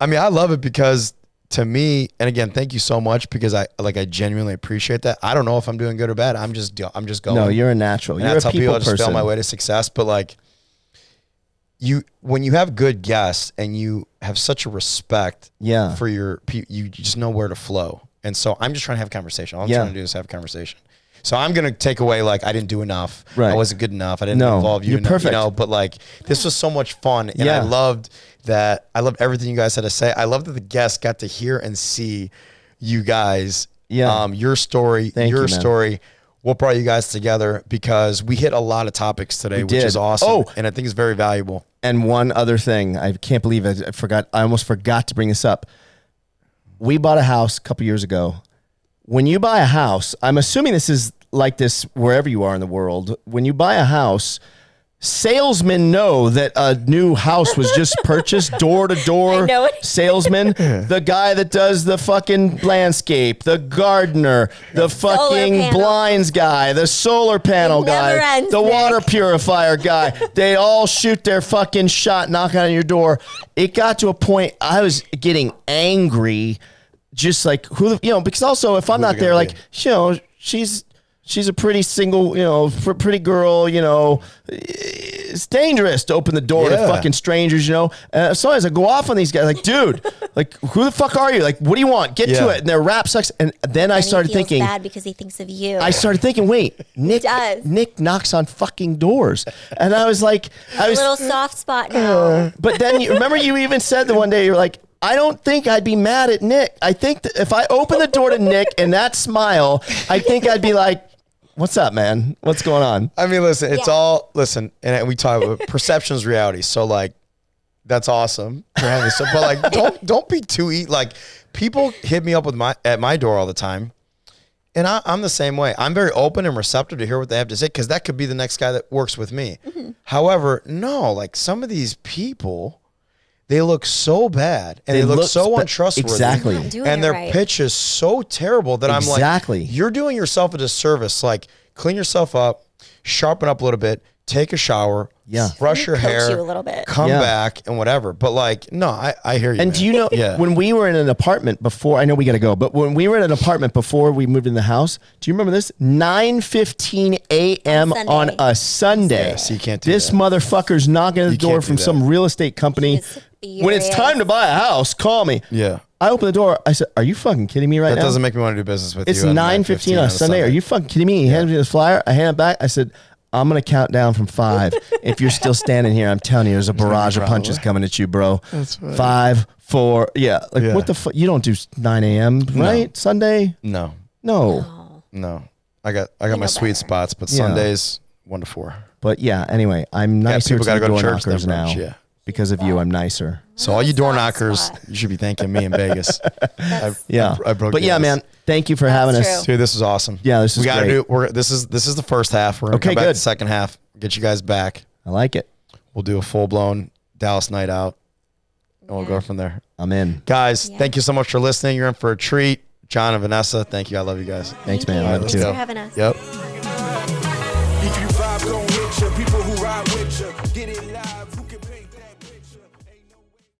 I mean, I love it because to me, and again, thank you so much because I genuinely appreciate that. I don't know if I'm doing good or bad. I'm just going. No, you're a natural. And You're that's a how people people just person. fail my way to success. But like when you have good guests and you have such a respect Yeah. for your people, you just know where to flow. And so I'm just trying to have a conversation. All I'm Yeah. trying to do is have a conversation. So I'm going to take away like I didn't do enough. Right. I wasn't good enough. I didn't No, involve you you're enough, perfect. you know, but like this was so much fun. And Yeah. I loved that. I loved everything you guys had to say. I love that the guests got to hear and see you guys, Yeah. your story, Thank you, your man. story, what brought you guys together, because we hit a lot of topics today, which did. is awesome. Oh. And I think it's very valuable. And one other thing, I can't believe I forgot. I almost forgot to bring this up. We bought a house a couple years ago. When you buy a house, I'm assuming this is like this wherever you are in the world. When you buy a house, salesmen know that a new house was just purchased, door to door I know it. salesman, the guy that does the fucking landscape, the gardener, the fucking panel. blinds guy, the solar panel It never guy, ends, the Nick. water purifier guy. They all shoot their fucking shot, knock on your door. It got to a point I was getting angry, just like because also if I'm not it there, gonna like she's a pretty single, pretty girl, it's dangerous to open the door to Yeah. fucking strangers, Sometimes I go off on these guys, like, dude, like, who the fuck are you? Like, what do you want? Get to Yeah. it. And their rap sucks. And then I And he started feels thinking, bad because he thinks of you. I started thinking, wait, Nick knocks on fucking doors. And I was like, a little soft spot now. but then remember you even said the one day, you're like, I don't think I'd be mad at Nick. I think that if I open the door to Nick and that smile, I think I'd be like, what's up, man? What's going on? I mean, listen, it's Yeah. all, and we talk about perception's reality. So like, that's awesome for having so, but like, don't be too like people hit me up at my door all the time. And I'm the same way. I'm very open and receptive to hear what they have to say, because that could be the next guy that works with me. Mm-hmm. However, no, like some of these people, they look so bad and they look so untrustworthy. Exactly. Not doing And it their right. pitch is so terrible that Exactly. I'm like, you're doing yourself a disservice. Like, clean yourself up, sharpen up a little bit, take a shower, Yeah. brush your Coach hair, you a little bit. come Yeah. back and whatever. But like, no, I hear you. And man. do you know, Yeah. when we were in an apartment before, I know we got to go, but when we were in an apartment before we moved in the house, do you remember this? 9:15 a.m. on a Sunday. Yeah, so you can't do This that. motherfucker's knocking at the You door can't do from that. some real estate company. He's When it's furious. time to buy a house, call me. Yeah. I opened the door. I said, "Are you fucking kidding me right now?" That doesn't make me want to do business with It's you. 9:15 on a Sunday. Are you fucking kidding me? He handed me this flyer. I hand it back. I said, "I'm gonna count down from 5. If you're still standing here, I'm telling you, there's a barrage of punches coming at you, bro." That's right. 5, 4, yeah. Like Yeah. what the fuck? You don't do 9 a.m. right? Sunday? No. I got my sweet better. spots, but Yeah. Sundays 1 to 4. But yeah. Anyway, I'm nicer people to gotta the go to door church, knockers then now. brunch, yeah. Because of you, I'm nicer. So all you door knockers, spot. you should be thanking me in Vegas. Yeah. I broke but yeah, Vegas. man. Thank you for having us. true. Dude, this is awesome. Yeah, this is we gotta great. do. This is the first half. We're gonna Okay, come back good. to the second half. Get you guys back. I like it. We'll do a full blown Dallas night out, and we'll go from there. I'm in. Guys, Yeah. thank you so much for listening. You're in for a treat. John and Vanessa, thank you. I love you guys. Thanks, man. I Thank love you. you Thanks too. for having us. Yep.